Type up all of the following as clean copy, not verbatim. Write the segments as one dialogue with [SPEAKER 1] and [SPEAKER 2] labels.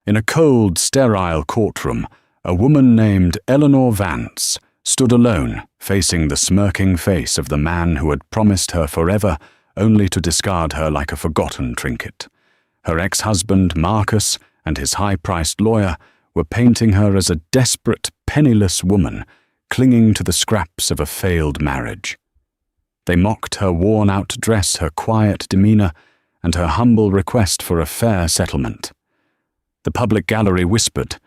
[SPEAKER 1] In a cold, sterile courtroom, a woman named Eleanor Vance stood alone, facing the smirking face of the man who had promised her forever, only to discard her like a forgotten trinket. Her ex-husband, Marcus, and his high-priced lawyer were painting her as a desperate, penniless woman, clinging to the scraps of a failed marriage. They mocked her worn-out dress, her quiet demeanor, and her humble request for a fair settlement. The public gallery whispered,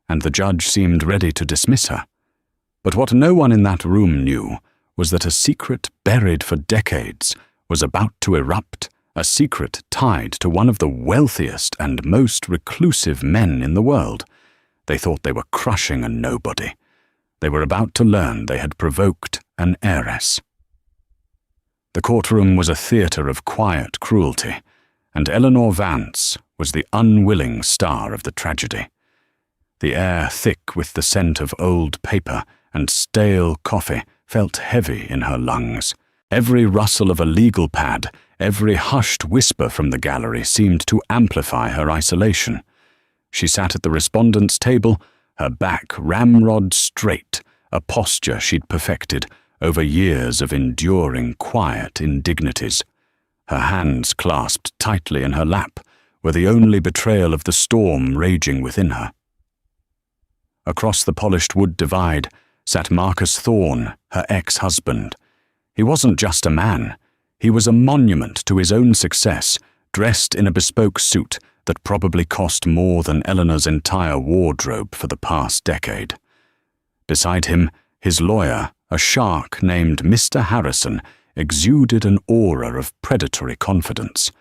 [SPEAKER 1] and the judge seemed ready to dismiss her. But what no one in that room knew was that a secret buried for decades was about to erupt, a secret tied to one of the wealthiest and most reclusive men in the world. They thought they were crushing a nobody. They were about to learn they had provoked an heiress. The courtroom was a theater of quiet cruelty, and Eleanor Vance was the unwilling star of the tragedy. The air, thick with the scent of old paper and stale coffee, felt heavy in her lungs. Every rustle of a legal pad, every hushed whisper from the gallery seemed to amplify her isolation. She sat at the respondent's table, her back ramrod straight, a posture she'd perfected over years of enduring quiet indignities. Her hands clasped tightly in her lap were the only betrayal of the storm raging within her. Across the polished wood divide sat Marcus Thorne, her ex-husband. He wasn't just a man. He was a monument to his own success, dressed in a bespoke suit that probably cost more than Eleanor's entire wardrobe for the past decade. Beside him, his lawyer, a shark named Mr. Harrison, exuded an aura of predatory confidence.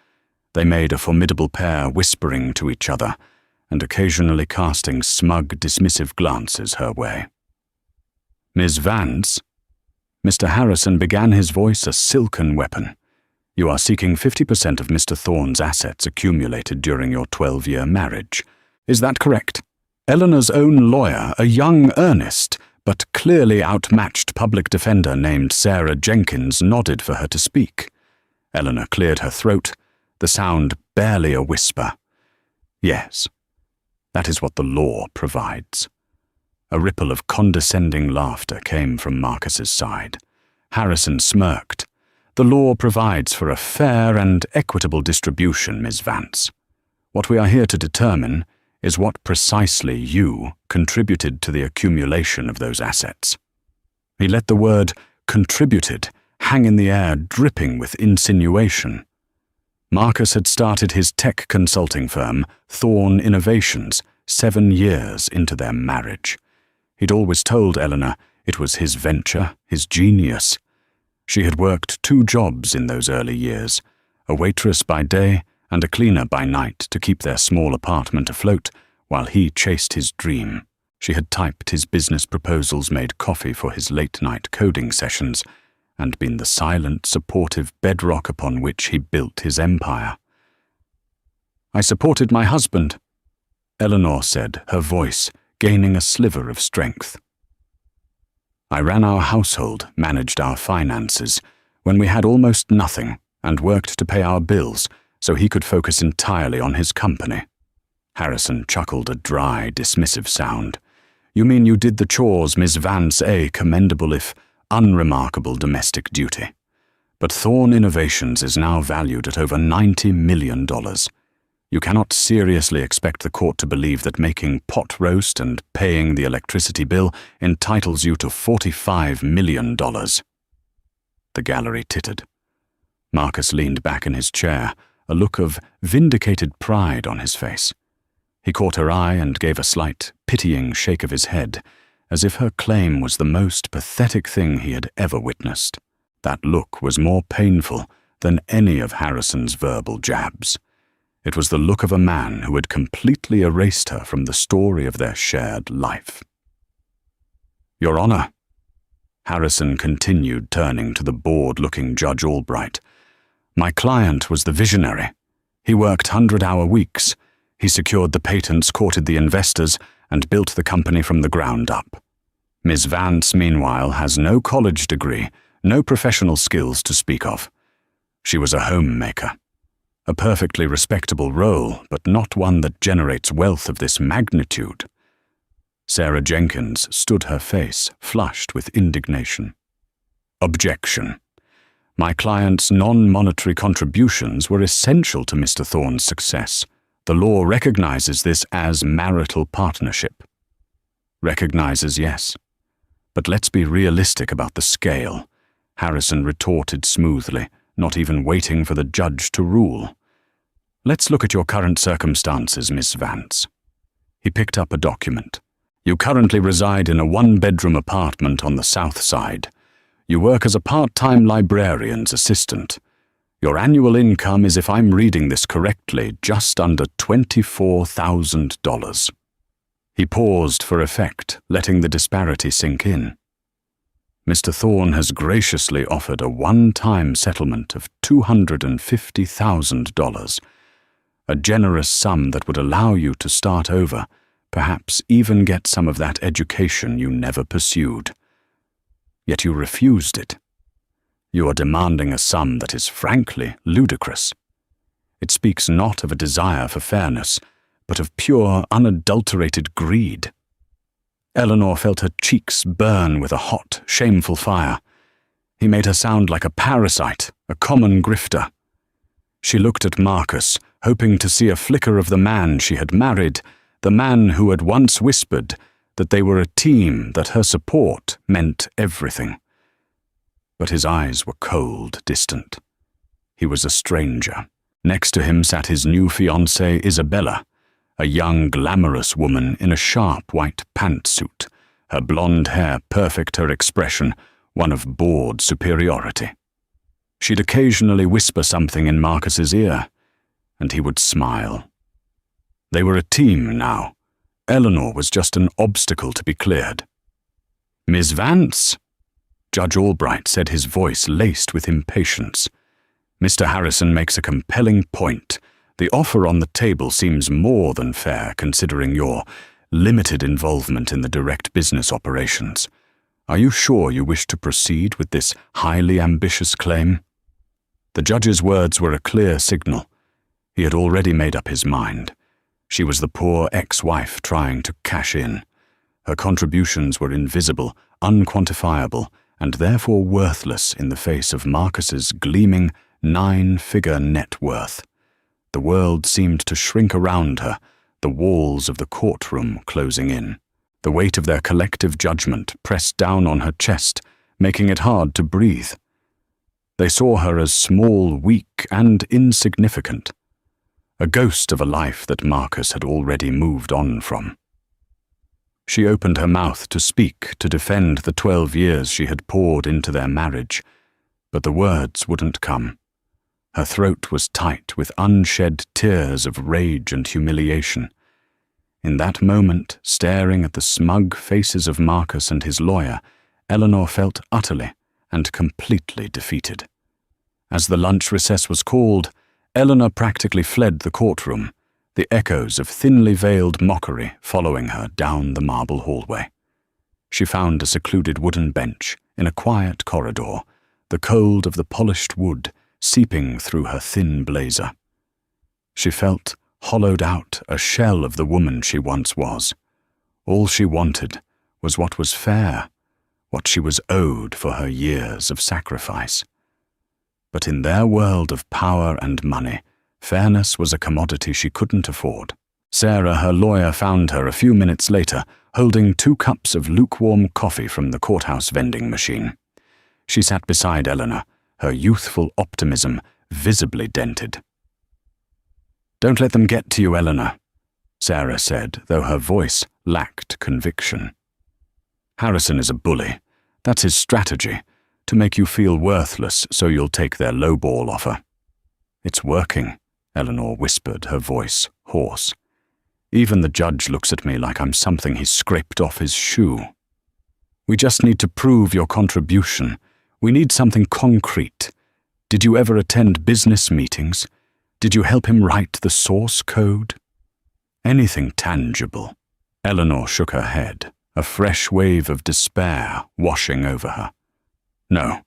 [SPEAKER 1] They made a formidable pair, whispering to each other and occasionally casting smug, dismissive glances her way. "Miss Vance," Mr. Harrison began, his voice a silken weapon. "You are seeking 50% of Mr. Thorne's assets accumulated during your 12-year marriage. Is that correct?" Eleanor's own lawyer, a young, earnest, but clearly outmatched public defender named Sarah Jenkins, nodded for her to speak. Eleanor cleared her throat, the sound barely a whisper. "Yes, that is what the law provides." A ripple of condescending laughter came from Marcus's side. Harrison smirked. "The law provides for a fair and equitable distribution, Ms. Vance. What we are here to determine is what precisely you contributed to the accumulation of those assets." He let the word "contributed" hang in the air, dripping with insinuation. Marcus had started his tech consulting firm, Thorne Innovations, 7 years into their marriage. He'd always told Eleanor it was his venture, his genius. She had worked 2 jobs in those early years, a waitress by day and a cleaner by night to keep their small apartment afloat while he chased his dream. She had typed his business proposals, made coffee for his late-night coding sessions, and been the silent, supportive bedrock upon which he built his empire. "I supported my husband," Eleanor said, her voice gaining a sliver of strength. "I ran our household, managed our finances, when we had almost nothing, and worked to pay our bills so he could focus entirely on his company." Harrison chuckled a dry, dismissive sound. "You mean you did the chores, Miss Vance, a commendable if unremarkable domestic duty. But Thorne Innovations is now valued at over $90 million. You cannot seriously expect the court to believe that making pot roast and paying the electricity bill entitles you to $45 million. The gallery tittered. Marcus leaned back in his chair, a look of vindicated pride on his face. He caught her eye and gave a slight, pitying shake of his head, as if her claim was the most pathetic thing he had ever witnessed. That look was more painful than any of Harrison's verbal jabs. It was the look of a man who had completely erased her from the story of their shared life. "Your Honor," Harrison continued, turning to the bored-looking Judge Albright, "my client was the visionary. He worked 100-hour weeks. He secured the patents, courted the investors, and built the company from the ground up. Ms. Vance, meanwhile, has no college degree, no professional skills to speak of. She was a homemaker. A perfectly respectable role, but not one that generates wealth of this magnitude. Sarah Jenkins stood her face, flushed with indignation. Objection. My client's non-monetary contributions were essential to Mr. Thorne's success. The law recognizes this as marital partnership. Recognizes, yes. But let's be realistic about the scale, Harrison retorted smoothly, not even waiting for the judge to rule. Let's look at your current circumstances, Miss Vance. He picked up a document. You currently reside in a one-bedroom apartment on the south side. You work as a part-time librarian's assistant. Your annual income is, if I'm reading this correctly, just under $24,000. He paused for effect, letting the disparity sink in. Mr. Thorne has graciously offered a one-time settlement of $250,000, a generous sum that would allow you to start over, perhaps even get some of that education you never pursued. Yet you refused it. You are demanding a sum that is frankly ludicrous. It speaks not of a desire for fairness, but of pure, unadulterated greed. Eleanor felt her cheeks burn with a hot, shameful fire. He made her sound like a parasite, a common grifter. She looked at Marcus, hoping to see a flicker of the man she had married, the man who had once whispered that they were a team, that her support meant everything. But his eyes were cold, distant. He was a stranger. Next to him sat his new fiancée, Isabella, a young, glamorous woman in a sharp white pantsuit, her blonde hair perfect her expression, one of bored superiority. She'd occasionally whisper something in Marcus's ear, and he would smile. They were a team now. Eleanor was just an obstacle to be cleared. "Miss Vance?" Judge Albright said, his voice laced with impatience. "Mr. Harrison makes a compelling point. The offer on the table seems more than fair, considering your limited involvement in the direct business operations. Are you sure you wish to proceed with this highly ambitious claim?" The judge's words were a clear signal. He had already made up his mind. She was the poor ex-wife trying to cash in. Her contributions were invisible, unquantifiable, and therefore worthless in the face of Marcus's gleaming 9-figure net worth. The world seemed to shrink around her, the walls of the courtroom closing in. The weight of their collective judgment pressed down on her chest, making it hard to breathe. They saw her as small, weak, and insignificant, a ghost of a life that Marcus had already moved on from. She opened her mouth to speak, to defend the 12 years she had poured into their marriage, but the words wouldn't come. Her throat was tight with unshed tears of rage and humiliation. In that moment, staring at the smug faces of Marcus and his lawyer, Eleanor felt utterly and completely defeated. As the lunch recess was called, Eleanor practically fled the courtroom, the echoes of thinly veiled mockery following her down the marble hallway. She found a secluded wooden bench in a quiet corridor, the cold of the polished wood seeping through her thin blazer. She felt hollowed out, a shell of the woman she once was. All she wanted was what was fair, what she was owed for her years of sacrifice. But in their world of power and money, fairness was a commodity she couldn't afford. Sarah, her lawyer, found her a few minutes later, holding 2 cups of lukewarm coffee from the courthouse vending machine. She sat beside Eleanor, her youthful optimism visibly dented. "Don't let them get to you, Eleanor," Sarah said, though her voice lacked conviction. "Harrison is a bully. That's his strategy, to make you feel worthless so you'll take their lowball offer." "It's working," Eleanor whispered, her voice hoarse. "Even the judge looks at me like I'm something he scraped off his shoe. We just need to prove your contribution. We need something concrete. Did you ever attend business meetings? Did you help him write the source code? Anything tangible." Eleanor shook her head, a fresh wave of despair washing over her. "No.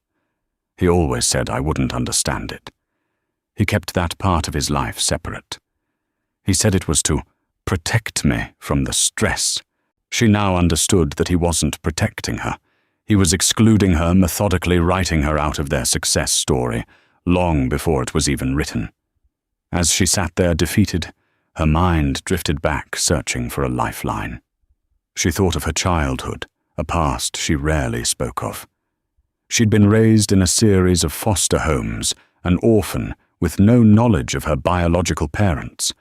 [SPEAKER 1] He always said I wouldn't understand it. He kept that part of his life separate. He said it was to protect me from the stress. She now understood that he wasn't protecting her. He was excluding her, methodically writing her out of their success story, long before it was even written. As she sat there defeated, her mind drifted back, searching for a lifeline. She thought of her childhood, a past she rarely spoke of. She'd been raised in a series of foster homes, an orphan with no knowledge of her biological parents.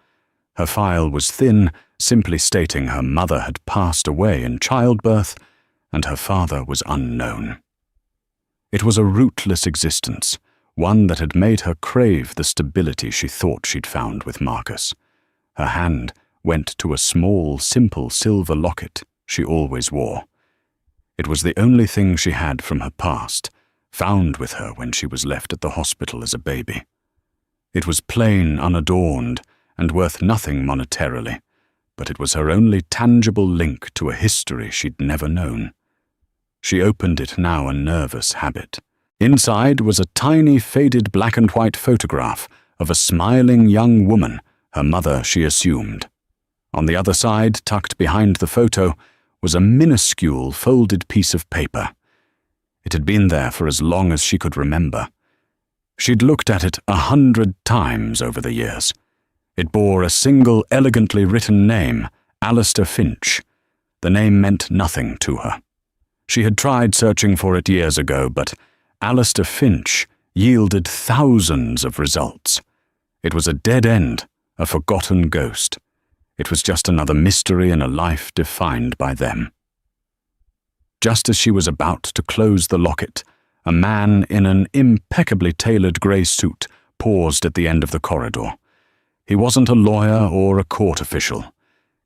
[SPEAKER 1] Her file was thin, simply stating her mother had passed away in childbirth and her father was unknown. It was a rootless existence, one that had made her crave the stability she thought she'd found with Marcus. Her hand went to a small, simple silver locket she always wore. It was the only thing she had from her past, found with her when she was left at the hospital as a baby. It was plain, unadorned, and worth nothing monetarily, but it was her only tangible link to a history she'd never known. She opened it now, a nervous habit. Inside was a tiny, faded black and white photograph of a smiling young woman, her mother she assumed. On the other side, tucked behind the photo, was a minuscule folded piece of paper. It had been there for as long as she could remember. She'd looked at it 100 times over the years. It bore a single elegantly written name, Alistair Finch. The name meant nothing to her. She had tried searching for it years ago, but Alistair Finch yielded thousands of results. It was a dead end, a forgotten ghost. It was just another mystery in a life defined by them. Just as she was about to close the locket, a man in an impeccably tailored grey suit paused at the end of the corridor. He wasn't a lawyer or a court official.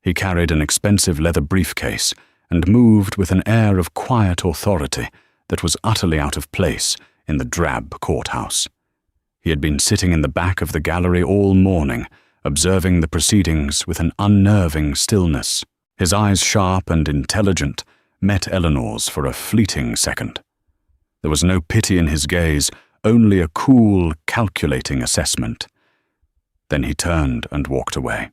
[SPEAKER 1] He carried an expensive leather briefcase and moved with an air of quiet authority that was utterly out of place in the drab courthouse. He had been sitting in the back of the gallery all morning, observing the proceedings with an unnerving stillness. His eyes, sharp and intelligent, met Eleanor's for a fleeting second. There was no pity in his gaze, only a cool, calculating assessment. Then he turned and walked away.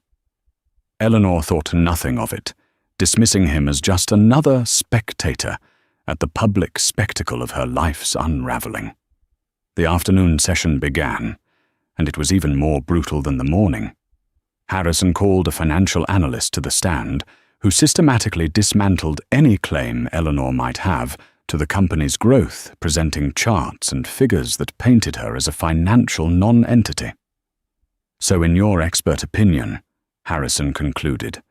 [SPEAKER 1] Eleanor thought nothing of it, dismissing him as just another spectator at the public spectacle of her life's unraveling. The afternoon session began, and it was even more brutal than the morning. Harrison called a financial analyst to the stand, who systematically dismantled any claim Eleanor might have to the company's growth, presenting charts and figures that painted her as a financial non-entity. So in your expert opinion, Harrison concluded,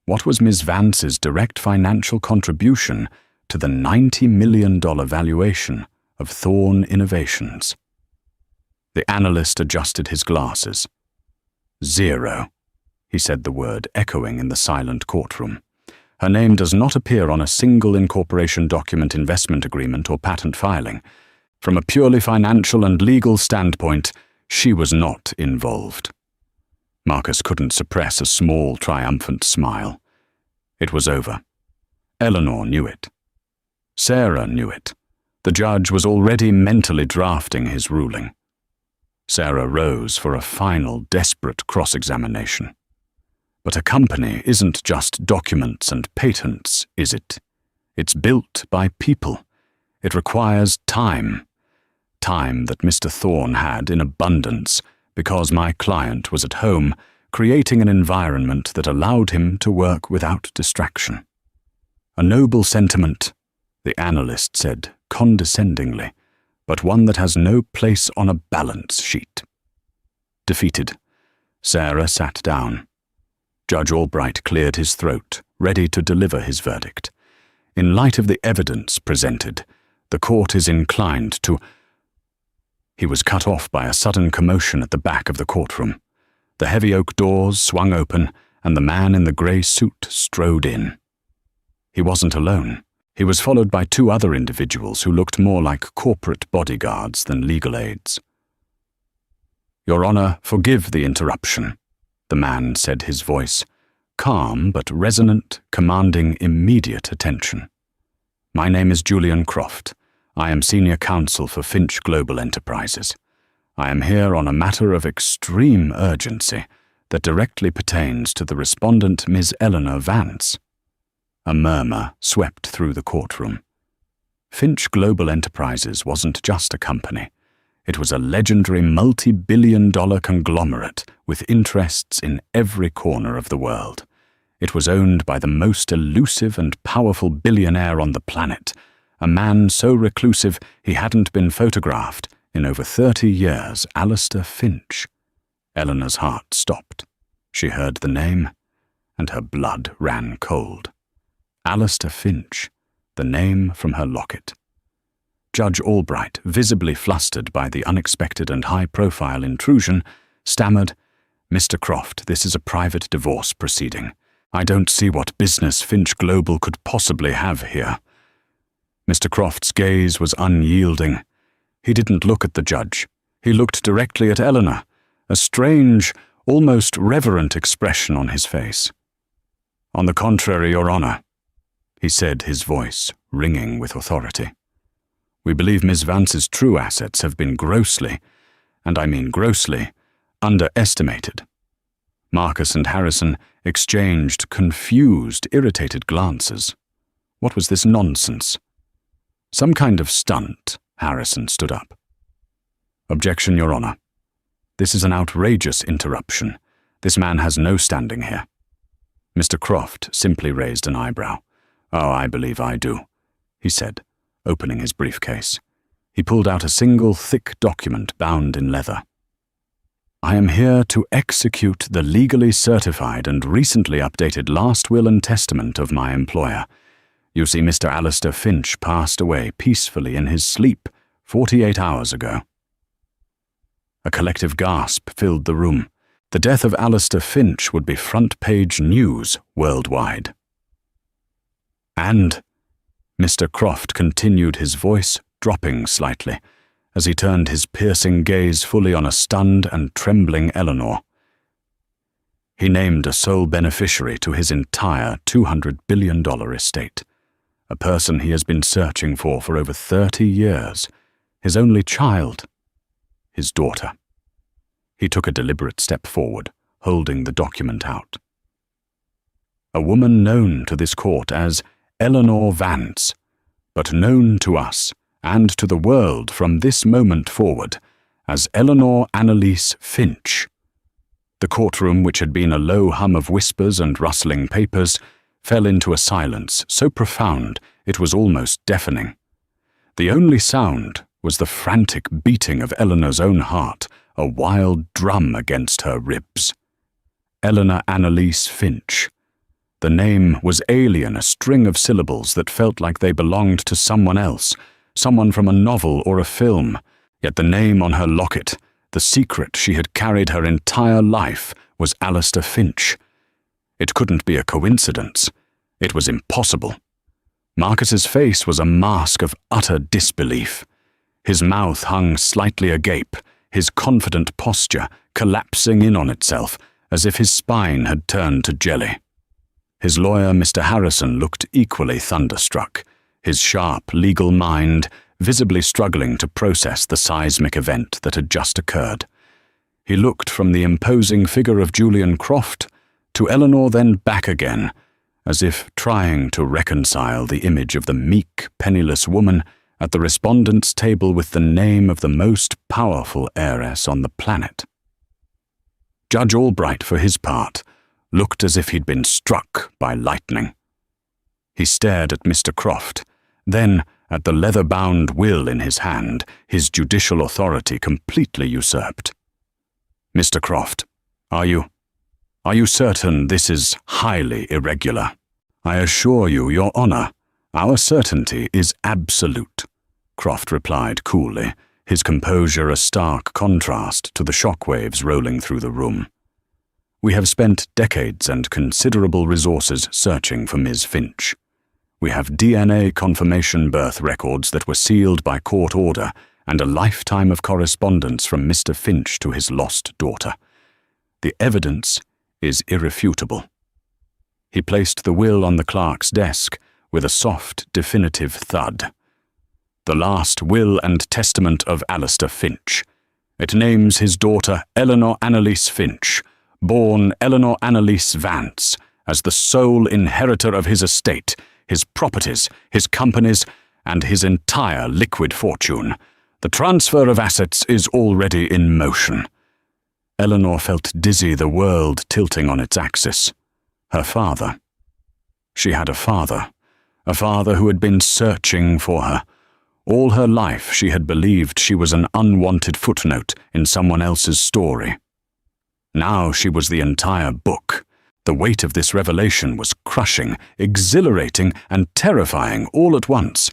[SPEAKER 1] what was Ms. Vance's direct financial contribution to the $90 million valuation of Thorne Innovations? The analyst adjusted his glasses. 0. He said the word, echoing in the silent courtroom. Her name does not appear on a single incorporation document, investment agreement, or patent filing. From a purely financial and legal standpoint, she was not involved. Marcus couldn't suppress a small, triumphant smile. It was over. Eleanor knew it. Sarah knew it. The judge was already mentally drafting his ruling. Sarah rose for a final, desperate cross-examination. But a company isn't just documents and patents, is it? It's built by people. It requires time. Time that Mr. Thorne had in abundance because my client was at home, creating an environment that allowed him to work without distraction. A noble sentiment, the analyst said condescendingly, but one that has no place on a balance sheet. Defeated, Sarah sat down. Judge Albright cleared his throat, ready to deliver his verdict. In light of the evidence presented, the court is inclined to... He was cut off by a sudden commotion at the back of the courtroom. The heavy oak doors swung open, and the man in the grey suit strode in. He wasn't alone. He was followed by 2 other individuals who looked more like corporate bodyguards than legal aides. Your Honor, forgive the interruption, the man said, his voice calm but resonant, commanding immediate attention. My name is Julian Croft. I am Senior Counsel for Finch Global Enterprises. I am here on a matter of extreme urgency that directly pertains to the respondent, Ms. Eleanor Vance." A murmur swept through the courtroom. Finch Global Enterprises wasn't just a company. It was a legendary multi-billion-dollar conglomerate with interests in every corner of the world. It was owned by the most elusive and powerful billionaire on the planet, a man so reclusive he hadn't been photographed in over 30 years, Alistair Finch. Eleanor's heart stopped. She heard the name, and her blood ran cold. Alistair Finch, the name from her locket. Judge Albright, visibly flustered by the unexpected and high-profile intrusion, stammered, "Mr. Croft, this is a private divorce proceeding. I don't see what business Finch Global could possibly have here." Mr. Croft's gaze was unyielding. He didn't look at the judge. He looked directly at Eleanor, a strange, almost reverent expression on his face. "On the contrary, Your Honor," he said, his voice ringing with authority. "We believe Ms. Vance's true assets have been grossly, and I mean grossly, underestimated." Marcus and Harrison exchanged confused, irritated glances. What was this nonsense? Some kind of stunt. Harrison stood up. "Objection, Your Honor. This is an outrageous interruption. This man has no standing here." Mr. Croft simply raised an eyebrow. "Oh, I believe I do," he said, opening his briefcase. He pulled out a single thick document bound in leather. "I am here to execute the legally certified and recently updated last will and testament of my employer. You see, Mr. Alistair Finch passed away peacefully in his sleep 48 hours ago." A collective gasp filled the room. The death of Alistair Finch would be front-page news worldwide. "And," Mr. Croft continued, his voice dropping slightly, as he turned his piercing gaze fully on a stunned and trembling Eleanor. "He named a sole beneficiary to his entire $200 billion estate, a person he has been searching for over 30 years, his only child, his daughter." He took a deliberate step forward, holding the document out. "A woman known to this court as Eleanor Vance, but known to us and to the world from this moment forward as Eleanor Annalise Finch." The courtroom, which had been a low hum of whispers and rustling papers, fell into a silence so profound it was almost deafening. The only sound was the frantic beating of Eleanor's own heart, a wild drum against her ribs. Eleanor Annalise Finch. The name was alien, a string of syllables that felt like they belonged to someone else, someone from a novel or a film, yet the name on her locket, the secret she had carried her entire life, was Alistair Finch. It couldn't be a coincidence. It was impossible. Marcus's face was a mask of utter disbelief. His mouth hung slightly agape, his confident posture collapsing in on itself as if his spine had turned to jelly. His lawyer, Mr. Harrison, looked equally thunderstruck, his sharp legal mind visibly struggling to process the seismic event that had just occurred. He looked from the imposing figure of Julian Croft to Eleanor, then back again, as if trying to reconcile the image of the meek, penniless woman at the respondent's table with the name of the most powerful heiress on the planet. Judge Albright, for his part, looked as if he'd been struck by lightning. He stared at Mr. Croft, then at the leather-bound will in his hand, his judicial authority completely usurped. "Mr. Croft, are you certain this is highly irregular?" "I assure you, Your Honor, our certainty is absolute," Croft replied coolly, his composure a stark contrast to the shockwaves rolling through the room. "We have spent decades and considerable resources searching for Ms. Finch. We have DNA confirmation birth records that were sealed by court order and a lifetime of correspondence from Mr. Finch to his lost daughter. The evidence is irrefutable." He placed the will on the clerk's desk with a soft, definitive thud. "The last will and testament of Alistair Finch. It names his daughter Eleanor Annalise Finch, born Eleanor Annalise Vance, as the sole inheritor of his estate, his properties, his companies, and his entire liquid fortune. The transfer of assets is already in motion. Eleanor felt dizzy, the world tilting on its axis. Her father. She had a father who had been searching for her. All her life she had believed she was an unwanted footnote in someone else's story. Now she was the entire book. The weight of this revelation was crushing, exhilarating, and terrifying all at once.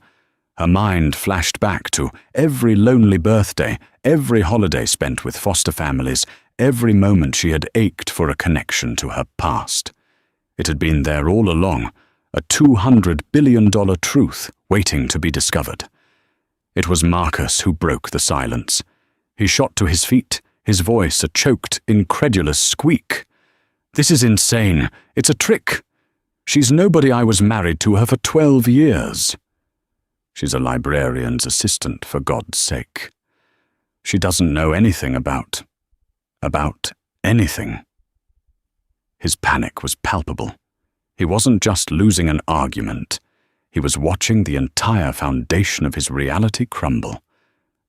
[SPEAKER 1] Her mind flashed back to every lonely birthday, every holiday spent with foster families, every moment she had ached for a connection to her past. It had been there all along, a $200 billion truth waiting to be discovered. It was Marcus who broke the silence. He shot to his feet, his voice a choked, incredulous squeak. "This is insane. It's a trick. She's nobody. I was married to her for 12 years. She's a librarian's assistant, for God's sake. She doesn't know anything about anything." His panic was palpable. He wasn't just losing an argument. He was watching the entire foundation of his reality crumble.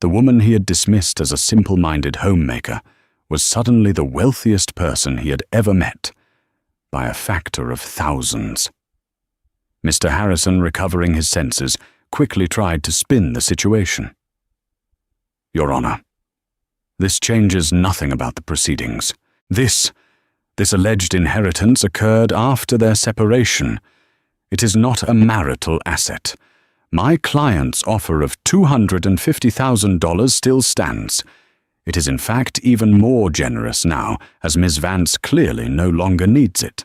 [SPEAKER 1] The woman he had dismissed as a simple-minded homemaker was suddenly the wealthiest person he had ever met, by a factor of thousands. Mr. Harrison, recovering his senses, quickly tried to spin the situation. "Your Honor, this changes nothing about the proceedings. This alleged inheritance occurred after their separation. It is not a marital asset. My client's offer of $250,000 still stands. It is in fact even more generous now, as Ms. Vance clearly no longer needs it."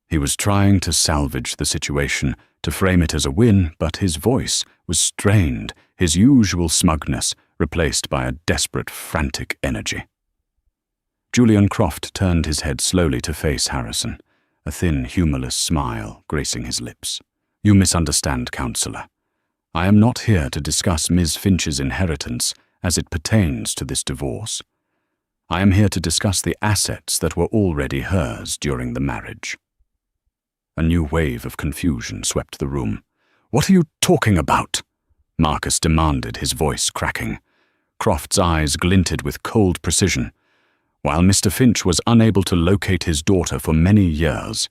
[SPEAKER 1] He was trying to salvage the situation, to frame it as a win, but his voice was strained, his usual smugness replaced by a desperate, frantic energy. Julian Croft turned his head slowly to face Harrison, a thin, humorless smile gracing his lips. "You misunderstand, Counselor. I am not here to discuss Ms. Finch's inheritance as it pertains to this divorce. I am here to discuss the assets that were already hers during the marriage." A new wave of confusion swept the room. "What are you talking about?" Marcus demanded, his voice cracking. Croft's eyes glinted with cold precision. While Mr. Finch was unable to locate his daughter for many years,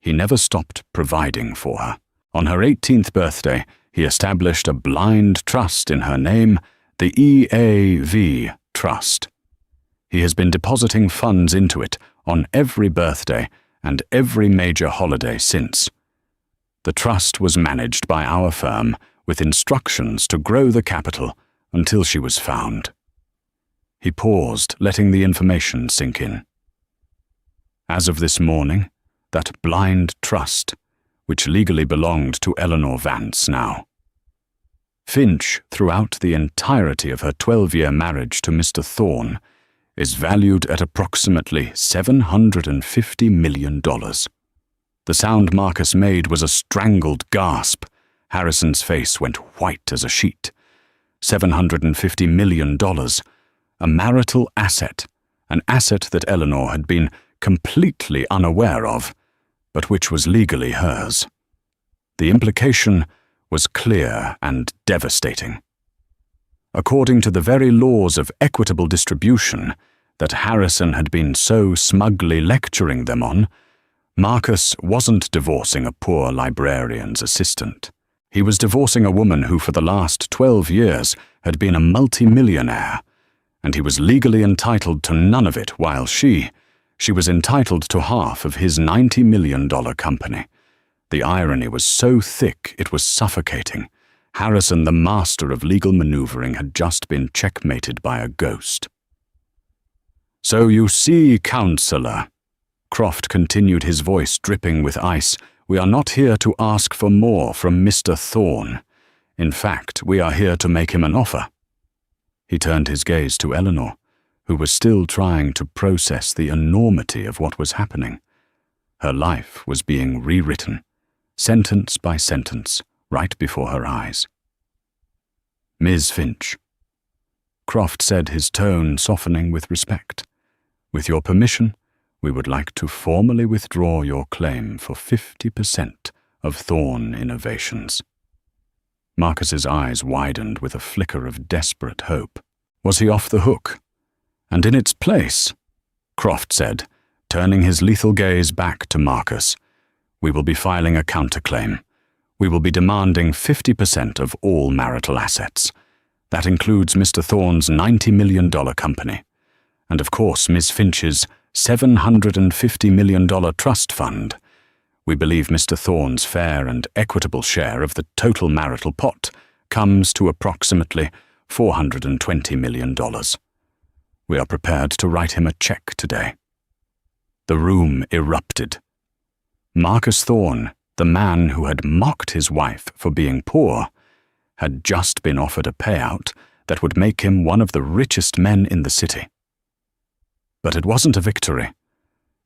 [SPEAKER 1] he never stopped providing for her. On her 18th birthday, he established a blind trust in her name, the EAV Trust. He has been depositing funds into it on every birthday and every major holiday since. The trust was managed by our firm with instructions to grow the capital until she was found. He paused, letting the information sink in. As of this morning, that blind trust, which legally belonged to Eleanor Vance now. Finch, throughout the entirety of her 12-year marriage to Mr. Thorne, is valued at approximately $750 million. The sound Marcus made was a strangled gasp. Harrison's face went white as a sheet. $750 million. A marital asset, an asset that Eleanor had been completely unaware of, but which was legally hers. The implication was clear and devastating. According to the very laws of equitable distribution that Harrison had been so smugly lecturing them on, Marcus wasn't divorcing a poor librarian's assistant. He was divorcing a woman who for the last 12 years had been a multimillionaire, and he was legally entitled to none of it, while she was entitled to half of his $90 million company. The irony was so thick it was suffocating. Harrison, the master of legal maneuvering, had just been checkmated by a ghost. "So you see, Counselor," Croft continued, his voice dripping with ice, "we are not here to ask for more from Mr. Thorne. In fact, we are here to make him an offer." He turned his gaze to Eleanor, who was still trying to process the enormity of what was happening. Her life was being rewritten, sentence by sentence, right before her eyes. "Ms. Finch, Croft said, his tone softening with respect. "With your permission, we would like to formally withdraw your claim for 50% of Thorn Innovations." Marcus's eyes widened with a flicker of desperate hope. Was he off the hook? "And in its place," Croft said, turning his lethal gaze back to Marcus, "we will be filing a counterclaim. We will be demanding 50% of all marital assets. That includes Mr. Thorne's $90 million company. And of course, Ms. Finch's $750 million trust fund. We believe Mr. Thorne's fair and equitable share of the total marital pot comes to approximately $420 million. We are prepared to write him a check today." The room erupted. Marcus Thorne, the man who had mocked his wife for being poor, had just been offered a payout that would make him one of the richest men in the city. But it wasn't a victory.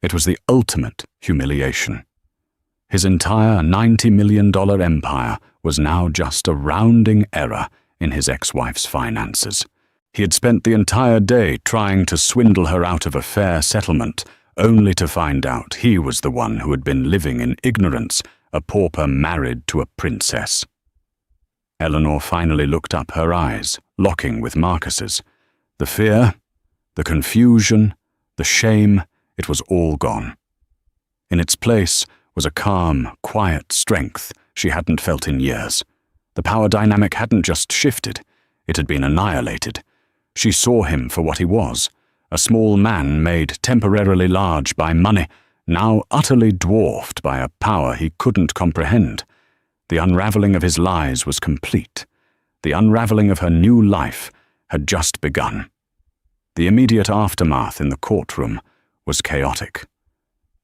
[SPEAKER 1] It was the ultimate humiliation. His entire $90 million empire was now just a rounding error in his ex-wife's finances. He had spent the entire day trying to swindle her out of a fair settlement, only to find out he was the one who had been living in ignorance, a pauper married to a princess. Eleanor finally looked up, her eyes locking with Marcus's. The fear, the confusion, the shame, it was all gone. In its place was a calm, quiet strength she hadn't felt in years. The power dynamic hadn't just shifted, it had been annihilated. She saw him for what he was, a small man made temporarily large by money, now utterly dwarfed by a power he couldn't comprehend. The unraveling of his lies was complete. The unraveling of her new life had just begun. The immediate aftermath in the courtroom was chaotic.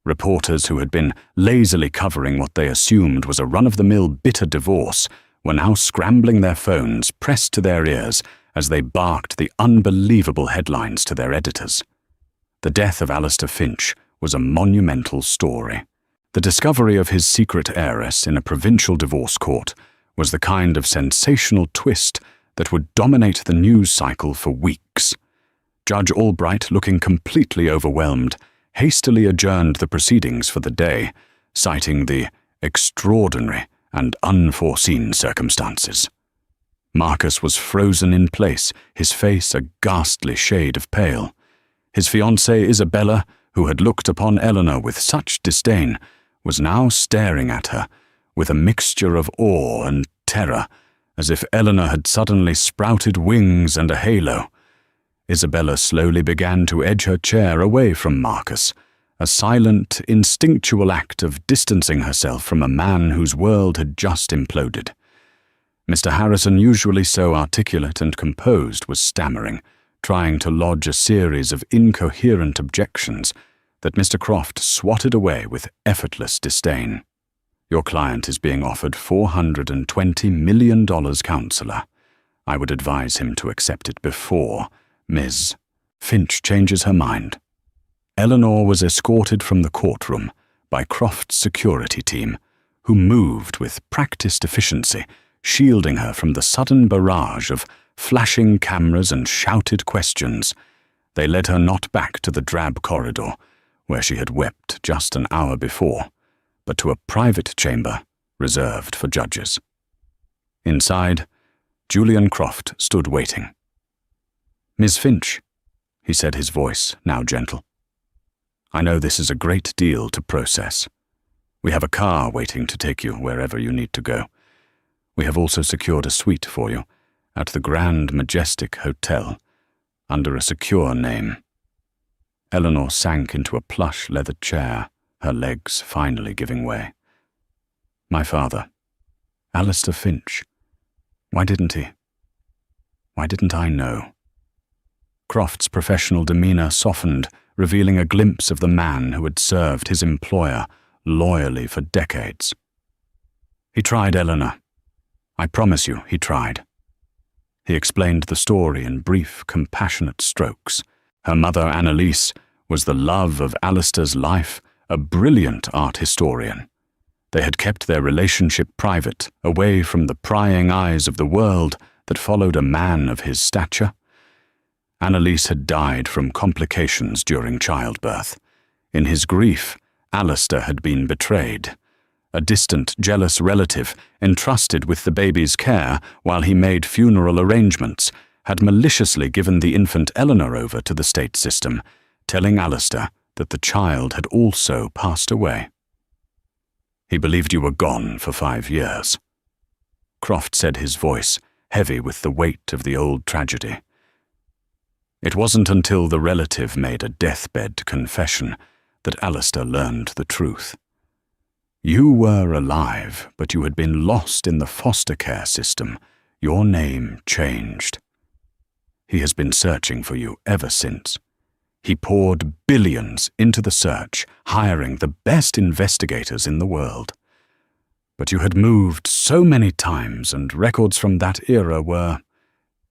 [SPEAKER 1] Reporters who had been lazily covering what they assumed was a run-of-the-mill bitter divorce were now scrambling their phones pressed to their ears as they barked the unbelievable headlines to their editors. The death of Alistair Finch was a monumental story. The discovery of his secret heiress in a provincial divorce court was the kind of sensational twist that would dominate the news cycle for weeks. Judge Albright, looking completely overwhelmed, hastily adjourned the proceedings for the day, citing the extraordinary and unforeseen circumstances. Marcus was frozen in place, his face a ghastly shade of pale. His fiancée Isabella, who had looked upon Eleanor with such disdain, was now staring at her with a mixture of awe and terror, as if Eleanor had suddenly sprouted wings and a halo. Isabella slowly began to edge her chair away from Marcus, a silent, instinctual act of distancing herself from a man whose world had just imploded. Mr. Harrison, usually so articulate and composed, was stammering, trying to lodge a series of incoherent objections that Mr. Croft swatted away with effortless disdain. "Your client is being offered $420 million, counselor. I would advise him to accept it before Ms. Finch changes her mind." Eleanor was escorted from the courtroom by Croft's security team, who moved with practiced efficiency, shielding her from the sudden barrage of flashing cameras and shouted questions. They led her not back to the drab corridor, where she had wept just an hour before, but to a private chamber reserved for judges. Inside, Julian Croft stood waiting. "Miss Finch," he said, his voice now gentle. "I know this is a great deal to process. We have a car waiting to take you wherever you need to go. We have also secured a suite for you at the Grand Majestic Hotel, under a secure name." Eleanor sank into a plush leather chair, her legs finally giving way. "My father, Alistair Finch. Why didn't I know?" Croft's professional demeanor softened, revealing a glimpse of the man who had served his employer loyally for decades. "He tried, Eleanor. I promise you, he tried." He explained the story in brief, compassionate strokes. Her mother, Annalise, was the love of Alistair's life, a brilliant art historian. They had kept their relationship private, away from the prying eyes of the world that followed a man of his stature. Annalise had died from complications during childbirth. In his grief, Alistair had been betrayed. A distant, jealous relative, entrusted with the baby's care while he made funeral arrangements, had maliciously given the infant Eleanor over to the state system, telling Alistair that the child had also passed away. He believed you were gone for 5 years. Croft said, his voice heavy with the weight of the old tragedy. It wasn't until the relative made a deathbed confession that Alistair learned the truth. You were alive, but you had been lost in the foster care system. Your name changed. He has been searching for you ever since. He poured billions into the search, hiring the best investigators in the world. But you had moved so many times, and records from that era were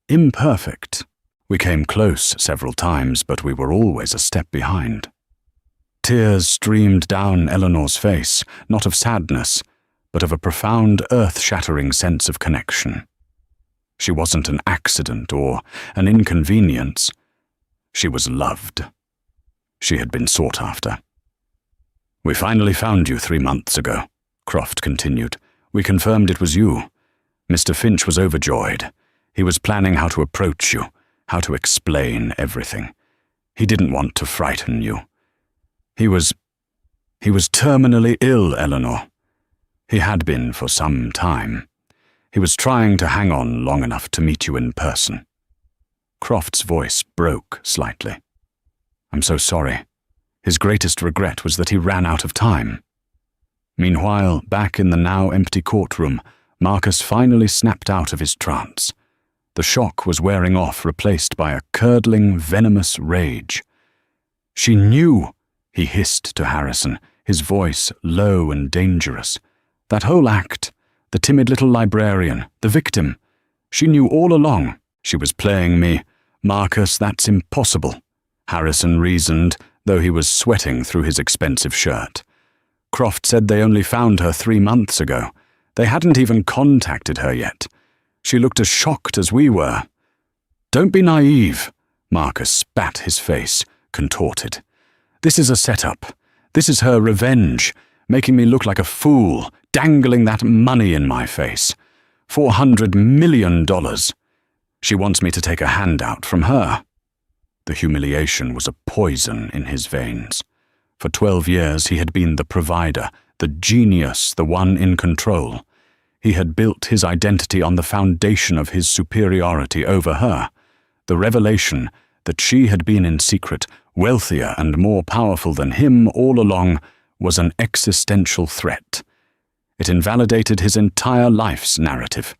[SPEAKER 1] imperfect. We came close several times, but we were always a step behind. Tears streamed down Eleanor's face, not of sadness, but of a profound, earth-shattering sense of connection. She wasn't an accident or an inconvenience. She was loved. She had been sought after. We finally found you 3 months ago, Croft continued. We confirmed it was you. Mr. Finch was overjoyed. He was planning how to approach you, how to explain everything. He didn't want to frighten you. He was terminally ill, Eleanor. He had been for some time. He was trying to hang on long enough to meet you in person. Croft's voice broke slightly. I'm so sorry. His greatest regret was that he ran out of time. Meanwhile, back in the now empty courtroom, Marcus finally snapped out of his trance. The shock was wearing off, replaced by a curdling, venomous rage. She knew, he hissed to Harrison, his voice low and dangerous. That whole act, the timid little librarian, the victim, she knew all along. She was playing me. Marcus, that's impossible, Harrison reasoned, though he was sweating through his expensive shirt. Croft said they only found her 3 months ago. They hadn't even contacted her yet. She looked as shocked as we were. Don't be naive, Marcus spat his face, contorted. This is a setup. This is her revenge, making me look like a fool, dangling that money in my face. $400 million. She wants me to take a handout from her. The humiliation was a poison in his veins. For 12 years he had been the provider, the genius, the one in control. He had built his identity on the foundation of his superiority over her. The revelation that she had been in secret, wealthier and more powerful than him all along, was an existential threat. It invalidated his entire life's narrative.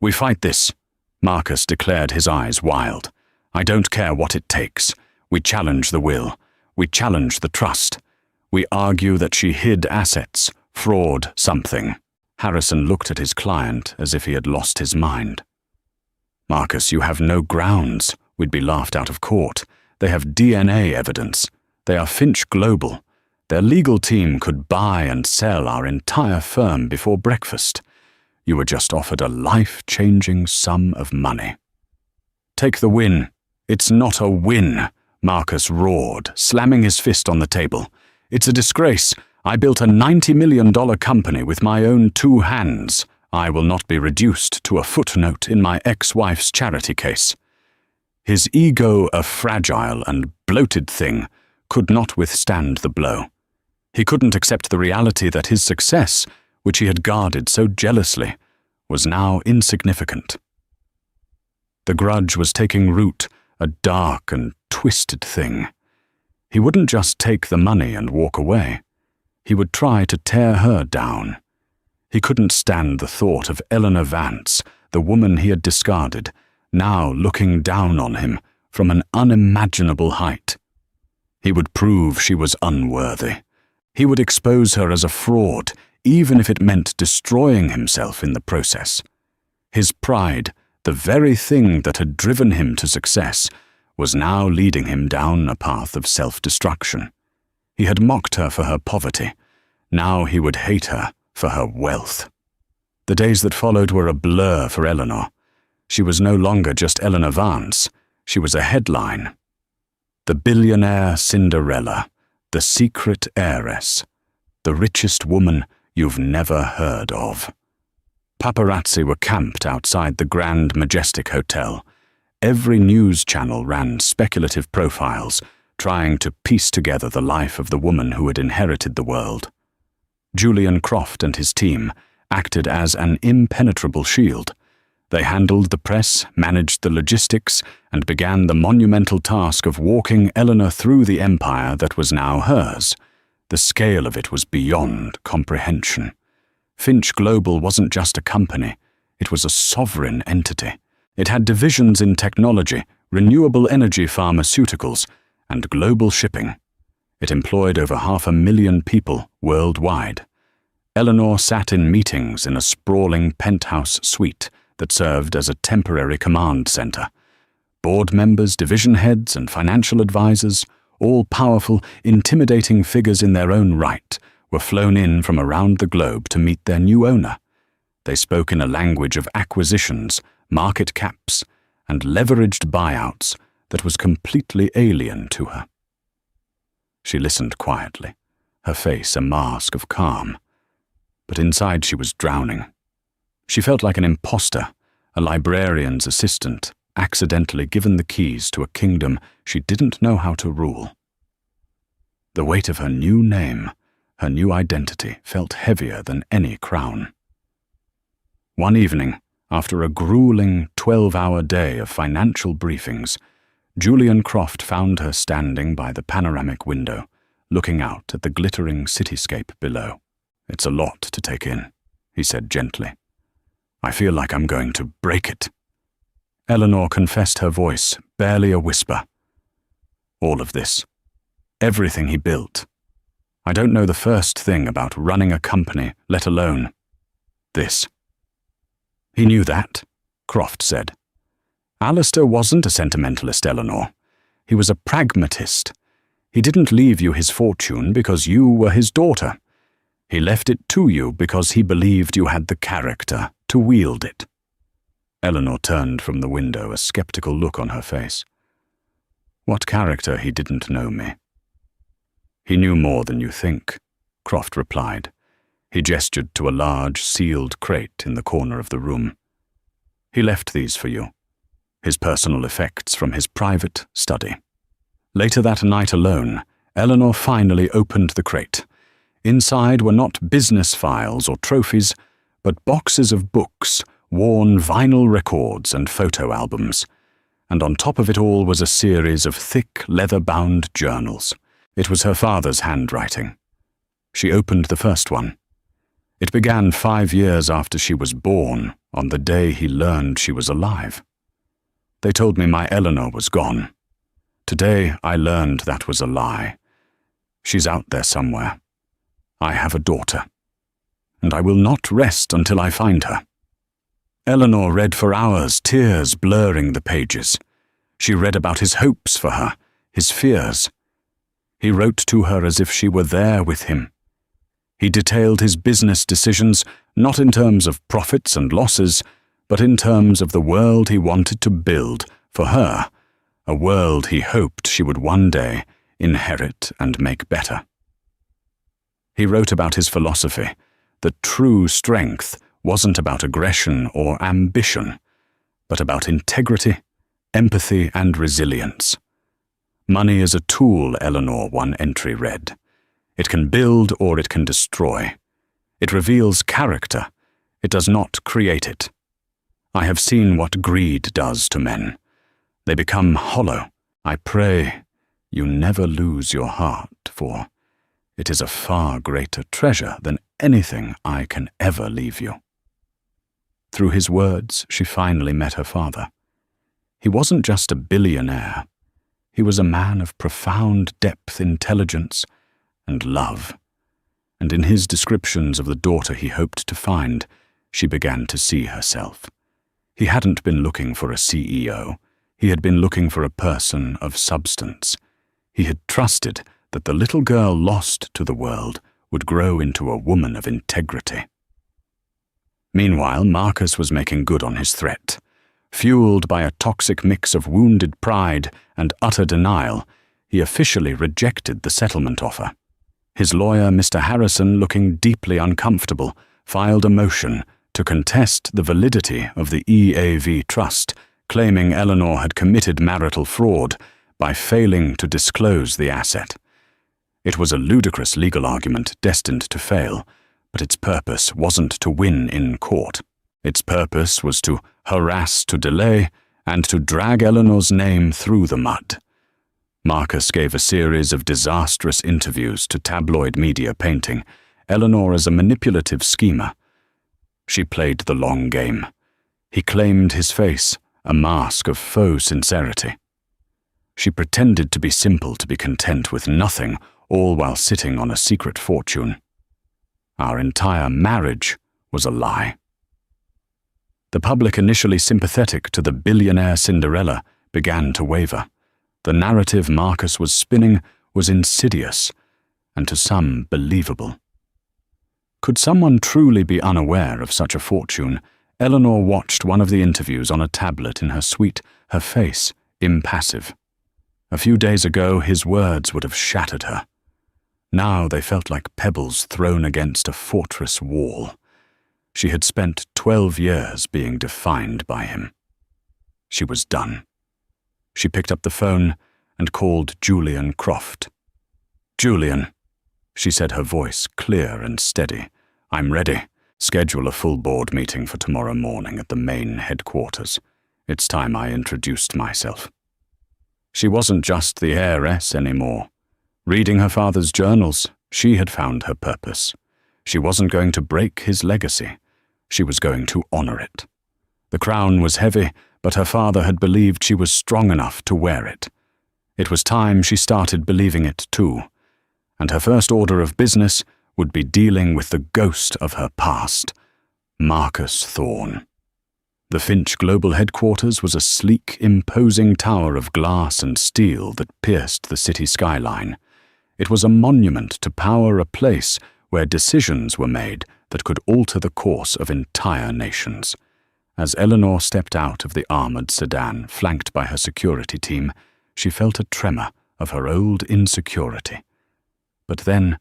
[SPEAKER 1] We fight this, Marcus declared, his eyes wild. I don't care what it takes. We challenge the will. We challenge the trust. We argue that she hid assets, fraud, something. Harrison looked at his client as if he had lost his mind. Marcus, you have no grounds. We'd be laughed out of court. They have DNA evidence. They are Finch Global. Their legal team could buy and sell our entire firm before breakfast. You were just offered a life-changing sum of money. Take the win. It's not a win, Marcus roared, slamming his fist on the table. It's a disgrace. I built a $90 million company with my own 2 hands. I will not be reduced to a footnote in my ex-wife's charity case. His ego, a fragile and bloated thing, could not withstand the blow. He couldn't accept the reality that his success, which he had guarded so jealously, was now insignificant. The grudge was taking root, a dark and twisted thing. He wouldn't just take the money and walk away. He would try to tear her down. He couldn't stand the thought of Eleanor Vance, the woman he had discarded, now looking down on him from an unimaginable height. He would prove she was unworthy. He would expose her as a fraud, even if it meant destroying himself in the process. His pride, the very thing that had driven him to success, was now leading him down a path of self-destruction. He had mocked her for her poverty. Now he would hate her for her wealth. The days that followed were a blur for Eleanor. She was no longer just Eleanor Vance. She was a headline. The Billionaire Cinderella, the secret heiress, the richest woman you've never heard of. Paparazzi were camped outside the Grand Majestic Hotel. Every news channel ran speculative profiles, trying to piece together the life of the woman who had inherited the world. Julian Croft and his team acted as an impenetrable shield. They handled the press, managed the logistics, and began the monumental task of walking Eleanor through the empire that was now hers. The scale of it was beyond comprehension. Finch Global wasn't just a company, it was a sovereign entity. It had divisions in technology, renewable energy pharmaceuticals, and global shipping. It employed over 500,000 people worldwide. Eleanor sat in meetings in a sprawling penthouse suite that served as a temporary command center. Board members, division heads, and financial advisors, all powerful, intimidating figures in their own right, were flown in from around the globe to meet their new owner. They spoke in a language of acquisitions, market caps, and leveraged buyouts that was completely alien to her. She listened quietly, her face a mask of calm. But inside she was drowning. She felt like an imposter, a librarian's assistant, accidentally given the keys to a kingdom she didn't know how to rule. The weight of her new name, her new identity, felt heavier than any crown. One evening, after a grueling 12-hour day of financial briefings, Julian Croft found her standing by the panoramic window, looking out at the glittering cityscape below. "It's a lot to take in," he said gently. "I feel like I'm going to break it." Eleanor confessed, her voice barely a whisper. "All of this. Everything he built. I don't know the first thing about running a company, let alone this." "He knew that," Croft said. "Alistair wasn't a sentimentalist, Eleanor. He was a pragmatist. He didn't leave you his fortune because you were his daughter. He left it to you because he believed you had the character to wield it." Eleanor turned from the window, a skeptical look on her face. "What character? He didn't know me." "He knew more than you think," Croft replied. He gestured to a large, sealed crate in the corner of the room. "He left these for you, his personal effects from his private study." Later that night alone, Eleanor finally opened the crate. Inside were not business files or trophies, but boxes of books, worn vinyl records and photo albums. And on top of it all was a series of thick, leather-bound journals. It was her father's handwriting. She opened the first one. It began 5 years after she was born, on the day he learned she was alive. "They told me my Eleanor was gone. Today I learned that was a lie. She's out there somewhere. I have a daughter, and I will not rest until I find her." Eleanor read for hours, tears blurring the pages. She read about his hopes for her, his fears. He wrote to her as if she were there with him. He detailed his business decisions, not in terms of profits and losses, but in terms of the world he wanted to build for her, a world he hoped she would one day inherit and make better. He wrote about his philosophy, that true strength wasn't about aggression or ambition, but about integrity, empathy, and resilience. "Money is a tool," Eleanor, one entry read. "It can build or it can destroy. It reveals character. It does not create it. I have seen what greed does to men. They become hollow. I pray you never lose your heart, for it is a far greater treasure than anything I can ever leave you." Through his words, she finally met her father. He wasn't just a billionaire. He was a man of profound depth, intelligence, and love. And in his descriptions of the daughter he hoped to find, she began to see herself. He hadn't been looking for a CEO. He had been looking for a person of substance. He had trusted that the little girl lost to the world would grow into a woman of integrity. Meanwhile, Marcus was making good on his threat. Fueled by a toxic mix of wounded pride and utter denial, he officially rejected the settlement offer. His lawyer, Mr. Harrison, looking deeply uncomfortable, filed a motion to contest the validity of the EAV trust, claiming Eleanor had committed marital fraud by failing to disclose the asset. It was a ludicrous legal argument destined to fail, but its purpose wasn't to win in court. Its purpose was to harass, to delay, and to drag Eleanor's name through the mud. Marcus gave a series of disastrous interviews to tabloid media, painting Eleanor as a manipulative schemer. She played the long game. He claimed his face, a mask of faux sincerity. She pretended to be simple, to be content with nothing, all while sitting on a secret fortune. Our entire marriage was a lie. The public, initially sympathetic to the billionaire Cinderella, began to waver. The narrative Marcus was spinning was insidious, and to some believable. Could someone truly be unaware of such a fortune? Eleanor watched one of the interviews on a tablet in her suite, her face impassive. A few days ago, his words would have shattered her. Now they felt like pebbles thrown against a fortress wall. She had spent 12 years being defined by him. She was done. She picked up the phone and called Julian Croft. "Julian," she said, her voice clear and steady. "I'm ready. Schedule a full board meeting for tomorrow morning at the main headquarters. It's time I introduced myself." She wasn't just the heiress anymore. Reading her father's journals, she had found her purpose. She wasn't going to break his legacy. She was going to honor it. The crown was heavy, but her father had believed she was strong enough to wear it. It was time she started believing it too, and her first order of business would be dealing with the ghost of her past, Marcus Thorne. The Finch Global Headquarters was a sleek, imposing tower of glass and steel that pierced the city skyline. It was a monument to power, a place where decisions were made that could alter the course of entire nations. As Eleanor stepped out of the armored sedan, flanked by her security team, she felt a tremor of her old insecurity. But then,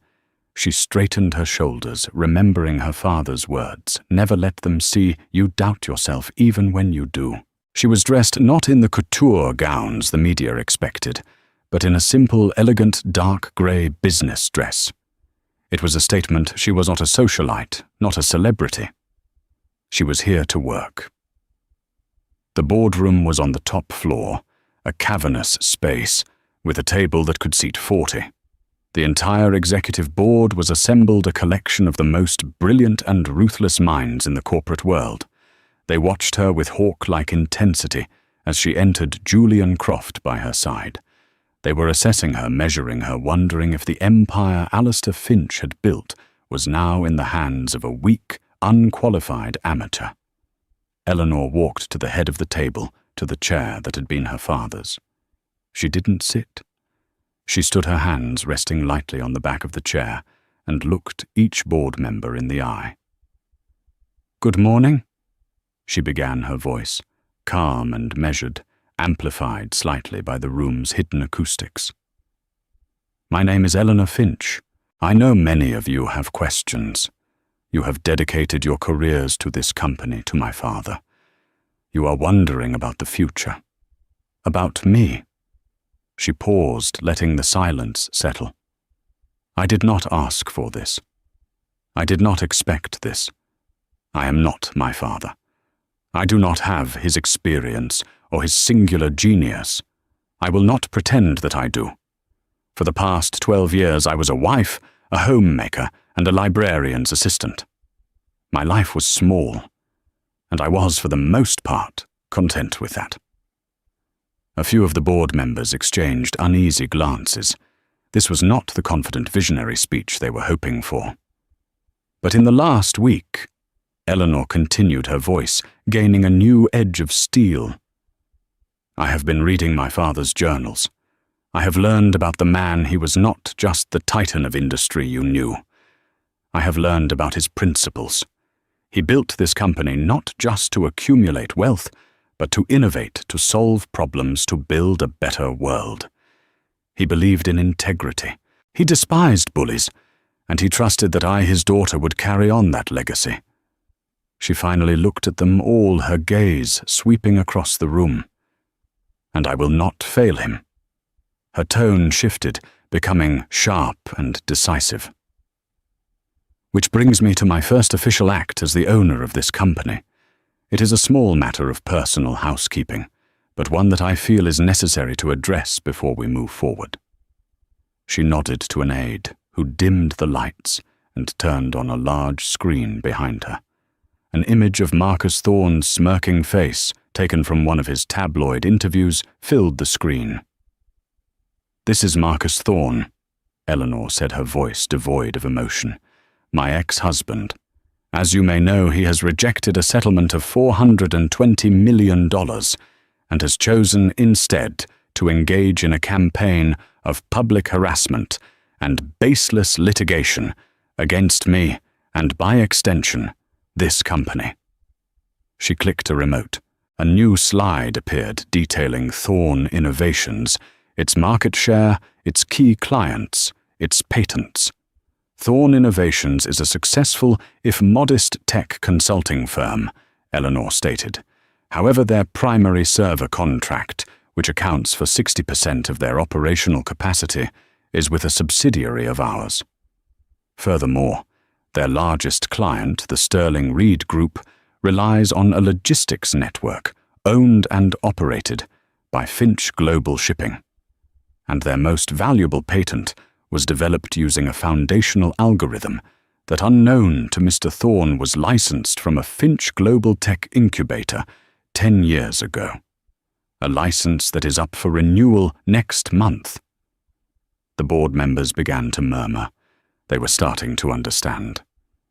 [SPEAKER 1] she straightened her shoulders, remembering her father's words, "Never let them see you doubt yourself even when you do." She was dressed not in the couture gowns the media expected, but in a simple, elegant, dark grey business dress. It was a statement she was not a socialite, not a celebrity. She was here to work. The boardroom was on the top floor, a cavernous space, with a table that could seat 40. The entire executive board was assembled, a collection of the most brilliant and ruthless minds in the corporate world. They watched her with hawk-like intensity as she entered, Julian Croft by her side. They were assessing her, measuring her, wondering if the empire Alistair Finch had built was now in the hands of a weak, unqualified amateur. Eleanor walked to the head of the table, to the chair that had been her father's. She didn't sit. She stood, her hands resting lightly on the back of the chair, and looked each board member in the eye. "Good morning," she began, her voice, calm and measured, amplified slightly by the room's hidden acoustics. "My name is Eleanor Finch. I know many of you have questions. You have dedicated your careers to this company, to my father. You are wondering about the future. About me." She paused, letting the silence settle. "I did not ask for this. I did not expect this. I am not my father. I do not have his experience or his singular genius. I will not pretend that I do. For the past 12 years I was a wife, a homemaker, and a librarian's assistant. My life was small, and I was, for the most part, content with that." A few of the board members exchanged uneasy glances. This was not the confident visionary speech they were hoping for. But in the last week, Eleanor continued, her voice gaining a new edge of steel. "I have been reading my father's journals. I have learned about the man. He was not just the titan of industry you knew. I have learned about his principles. He built this company not just to accumulate wealth, but to innovate, to solve problems, to build a better world. He believed in integrity. He despised bullies, and he trusted that I, his daughter, would carry on that legacy. She finally looked at them all, her gaze sweeping across the room. And I will not fail him. Her tone shifted, becoming sharp and decisive. Which brings me to my first official act as the owner of this company. It is a small matter of personal housekeeping, but one that I feel is necessary to address before we move forward. She nodded to an aide, who dimmed the lights and turned on a large screen behind her. An image of Marcus Thorne's smirking face, taken from one of his tabloid interviews, filled the screen. "This is Marcus Thorne," Eleanor said, her voice devoid of emotion. "My ex-husband. As you may know, he has rejected a settlement of $420 million and has chosen instead to engage in a campaign of public harassment and baseless litigation against me and, by extension, this company." She clicked a remote. A new slide appeared detailing Thorne Innovations, its market share, its key clients, its patents. Thorne Innovations is a successful, if modest, tech consulting firm, Eleanor stated. However, their primary server contract, which accounts for 60% of their operational capacity, is with a subsidiary of ours. Furthermore, their largest client, the Sterling Reed Group, relies on a logistics network owned and operated by Finch Global Shipping. And their most valuable patent was developed using a foundational algorithm that, unknown to Mr. Thorne, was licensed from a Finch Global Tech incubator 10 years ago. A license that is up for renewal next month. The board members began to murmur. They were starting to understand.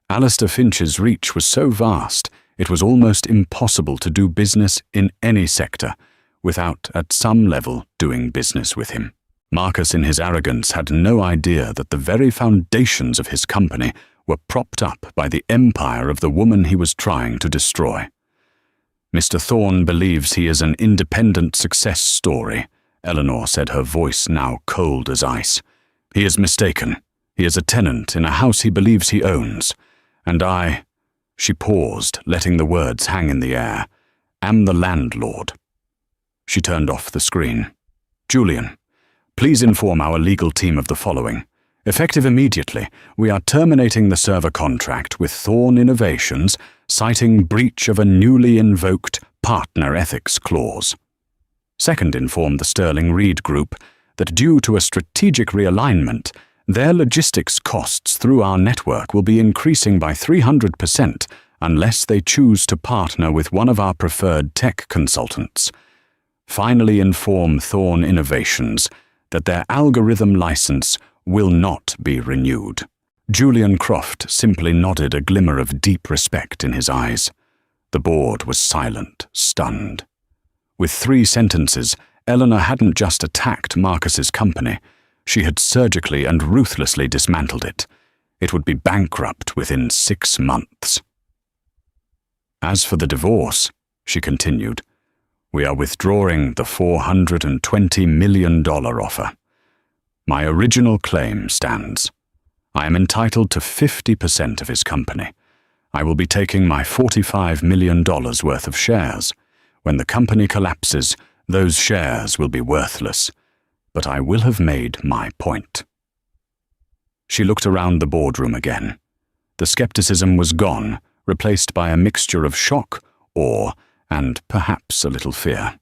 [SPEAKER 1] Alistair Finch's reach was so vast, it was almost impossible to do business in any sector without, at some level, doing business with him. Marcus, in his arrogance, had no idea that the very foundations of his company were propped up by the empire of the woman he was trying to destroy. "Mr. Thorne believes he is an independent success story," Eleanor said, her voice now cold as ice. "He is mistaken. He is a tenant in a house he believes he owns. And I—" She paused, letting the words hang in the air. "Am the landlord." She turned off the screen. "Julian, please inform our legal team of the following. Effective immediately, we are terminating the server contract with Thorne Innovations, citing breach of a newly invoked partner ethics clause. Second, inform the Sterling Reed Group that due to a strategic realignment, their logistics costs through our network will be increasing by 300% unless they choose to partner with one of our preferred tech consultants. Finally, inform Thorne Innovations that their algorithm license will not be renewed." Julian Croft simply nodded, a glimmer of deep respect in his eyes. The board was silent, stunned. With 3 sentences, Eleanor hadn't just attacked Marcus's company. She had surgically and ruthlessly dismantled it. It would be bankrupt within 6 months. "As for the divorce," she continued, "we are withdrawing the $420 million offer. My original claim stands. I am entitled to 50% of his company. I will be taking my $45 million worth of shares. When the company collapses, those shares will be worthless. But I will have made my point." She looked around the boardroom again. The skepticism was gone, replaced by a mixture of shock, awe, and perhaps a little fear.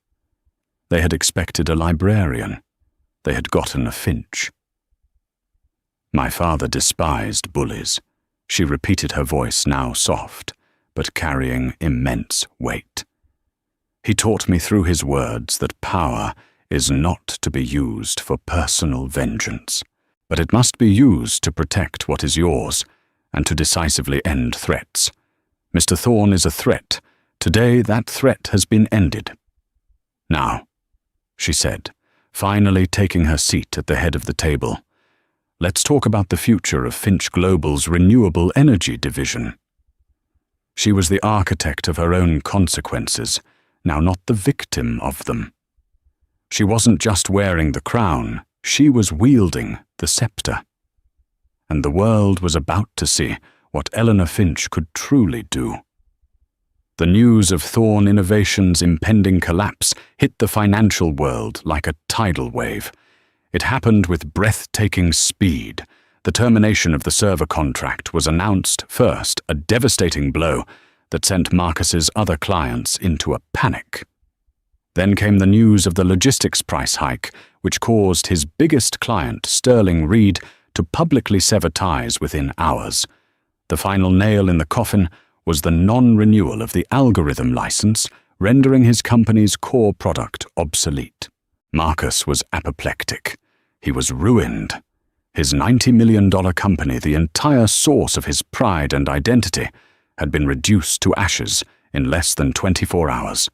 [SPEAKER 1] They had expected a librarian. They had gotten a Finch. "My father despised bullies," she repeated, her voice now soft, but carrying immense weight. "He taught me through his words that power is not to be used for personal vengeance, but it must be used to protect what is yours and to decisively end threats. Mr. Thorne is a threat. Today that threat has been ended. Now," she said, finally taking her seat at the head of the table, "let's talk about the future of Finch Global's renewable energy division." She was the architect of her own consequences, now not the victim of them. She wasn't just wearing the crown, she was wielding the scepter. And the world was about to see what Eleanor Finch could truly do. The news of Thorn Innovations' impending collapse hit the financial world like a tidal wave. It happened with breathtaking speed. The termination of the server contract was announced first, a devastating blow that sent Marcus's other clients into a panic. Then came the news of the logistics price hike, which caused his biggest client, Sterling Reed, to publicly sever ties within hours. The final nail in the coffin was the non-renewal of the algorithm license, rendering his company's core product obsolete. Marcus was apoplectic. He was ruined. His $90 million company, the entire source of his pride and identity, had been reduced to ashes in less than 24 hours.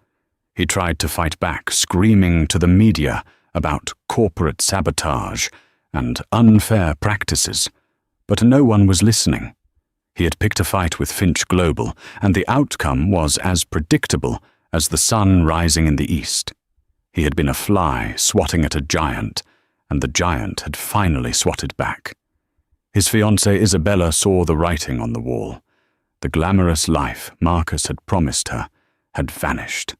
[SPEAKER 1] He tried to fight back, screaming to the media about corporate sabotage and unfair practices, but no one was listening. He had picked a fight with Finch Global, and the outcome was as predictable as the sun rising in the east. He had been a fly swatting at a giant, and the giant had finally swatted back. His fiancée Isabella saw the writing on the wall. The glamorous life Marcus had promised her had vanished.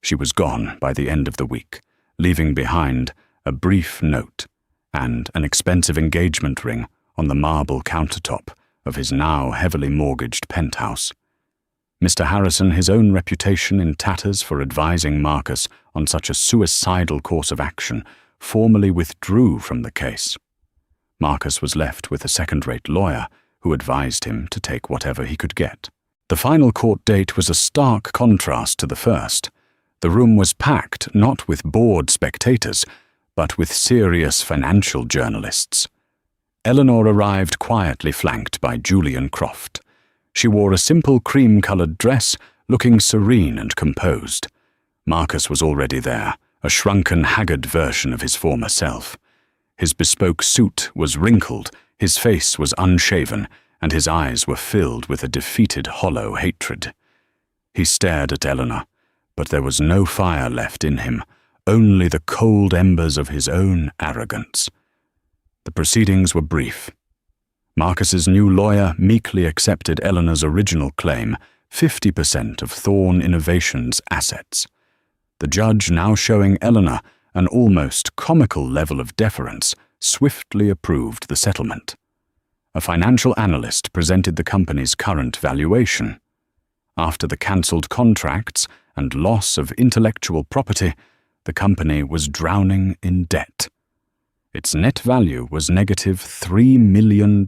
[SPEAKER 1] She was gone by the end of the week, leaving behind a brief note and an expensive engagement ring on the marble countertop of his now heavily mortgaged penthouse. Mr. Harrison, his own reputation in tatters for advising Marcus on such a suicidal course of action, formally withdrew from the case. Marcus was left with a second-rate lawyer who advised him to take whatever he could get. The final court date was a stark contrast to the first. The room was packed not with bored spectators, but with serious financial journalists. Eleanor arrived quietly flanked by Julian Croft. She wore a simple cream-colored dress, looking serene and composed. Marcus was already there, a shrunken, haggard version of his former self. His bespoke suit was wrinkled, his face was unshaven, and his eyes were filled with a defeated, hollow hatred. He stared at Eleanor, but there was no fire left in him, only the cold embers of his own arrogance. The proceedings were brief. Marcus's new lawyer meekly accepted Eleanor's original claim, 50% of Thorn Innovations' assets. The judge, now showing Eleanor an almost comical level of deference, swiftly approved the settlement. A financial analyst presented the company's current valuation. After the cancelled contracts and loss of intellectual property, the company was drowning in debt. Its net value was negative $3 million.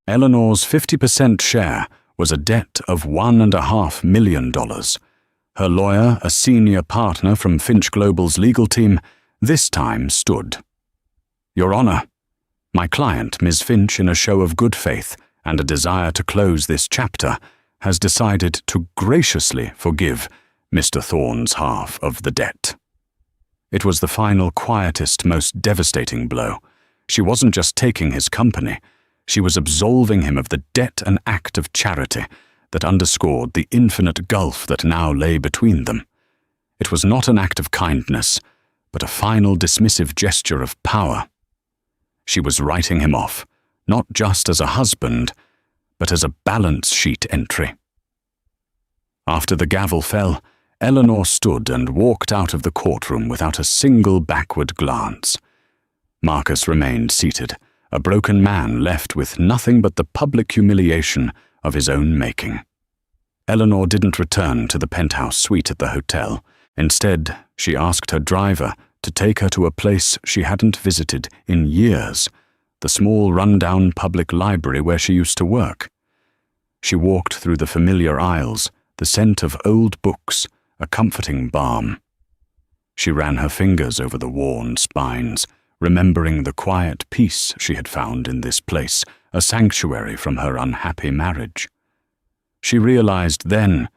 [SPEAKER 1] Eleanor's 50% share was a debt of $1.5 million. Her lawyer, a senior partner from Finch Global's legal team, this time stood. "Your Honor, my client, Ms. Finch, in a show of good faith and a desire to close this chapter, has decided to graciously forgive Mr. Thorn's half of the debt." It was the final, quietest, most devastating blow. She wasn't just taking his company, she was absolving him of the debt and act of charity that underscored the infinite gulf that now lay between them. It was not an act of kindness, but a final dismissive gesture of power. She was writing him off, not just as a husband, but as a balance sheet entry. After the gavel fell, Eleanor stood and walked out of the courtroom without a single backward glance. Marcus remained seated, a broken man left with nothing but the public humiliation of his own making. Eleanor didn't return to the penthouse suite at the hotel. Instead, she asked her driver to take her to a place she hadn't visited in years, the small rundown public library where she used to work. She walked through the familiar aisles, the scent of old books, a comforting balm. She ran her fingers over the worn spines, remembering the quiet peace she had found in this place, a sanctuary from her unhappy marriage. She realized then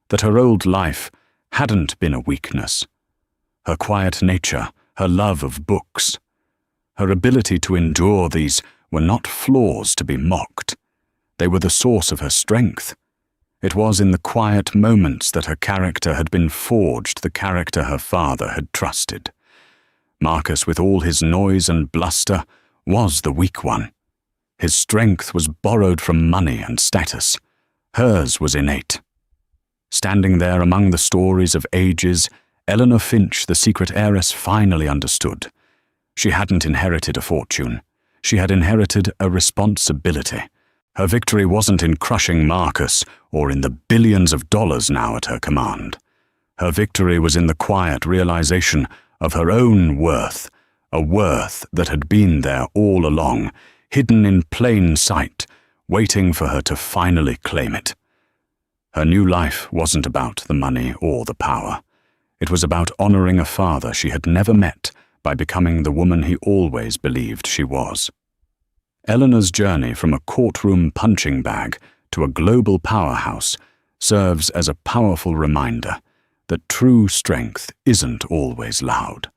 [SPEAKER 1] that her old life hadn't been a weakness. Her quiet nature, her love of books, her ability to endure these were not flaws to be mocked. They were the source of her strength. It was in the quiet moments that her character had been forged, the character her father had trusted. Marcus, with all his noise and bluster, was the weak one. His strength was borrowed from money and status. Hers was innate. Standing there among the stories of ages, Eleanor Finch, the secret heiress, finally understood. She hadn't inherited a fortune. She had inherited a responsibility. Her victory wasn't in crushing Marcus or in the billions of dollars now at her command. Her victory was in the quiet realization of her own worth, a worth that had been there all along, hidden in plain sight, waiting for her to finally claim it. Her new life wasn't about the money or the power. It was about honoring a father she had never met by becoming the woman he always believed she was. Eleanor's journey from a courtroom punching bag to a global powerhouse serves as a powerful reminder that true strength isn't always loud.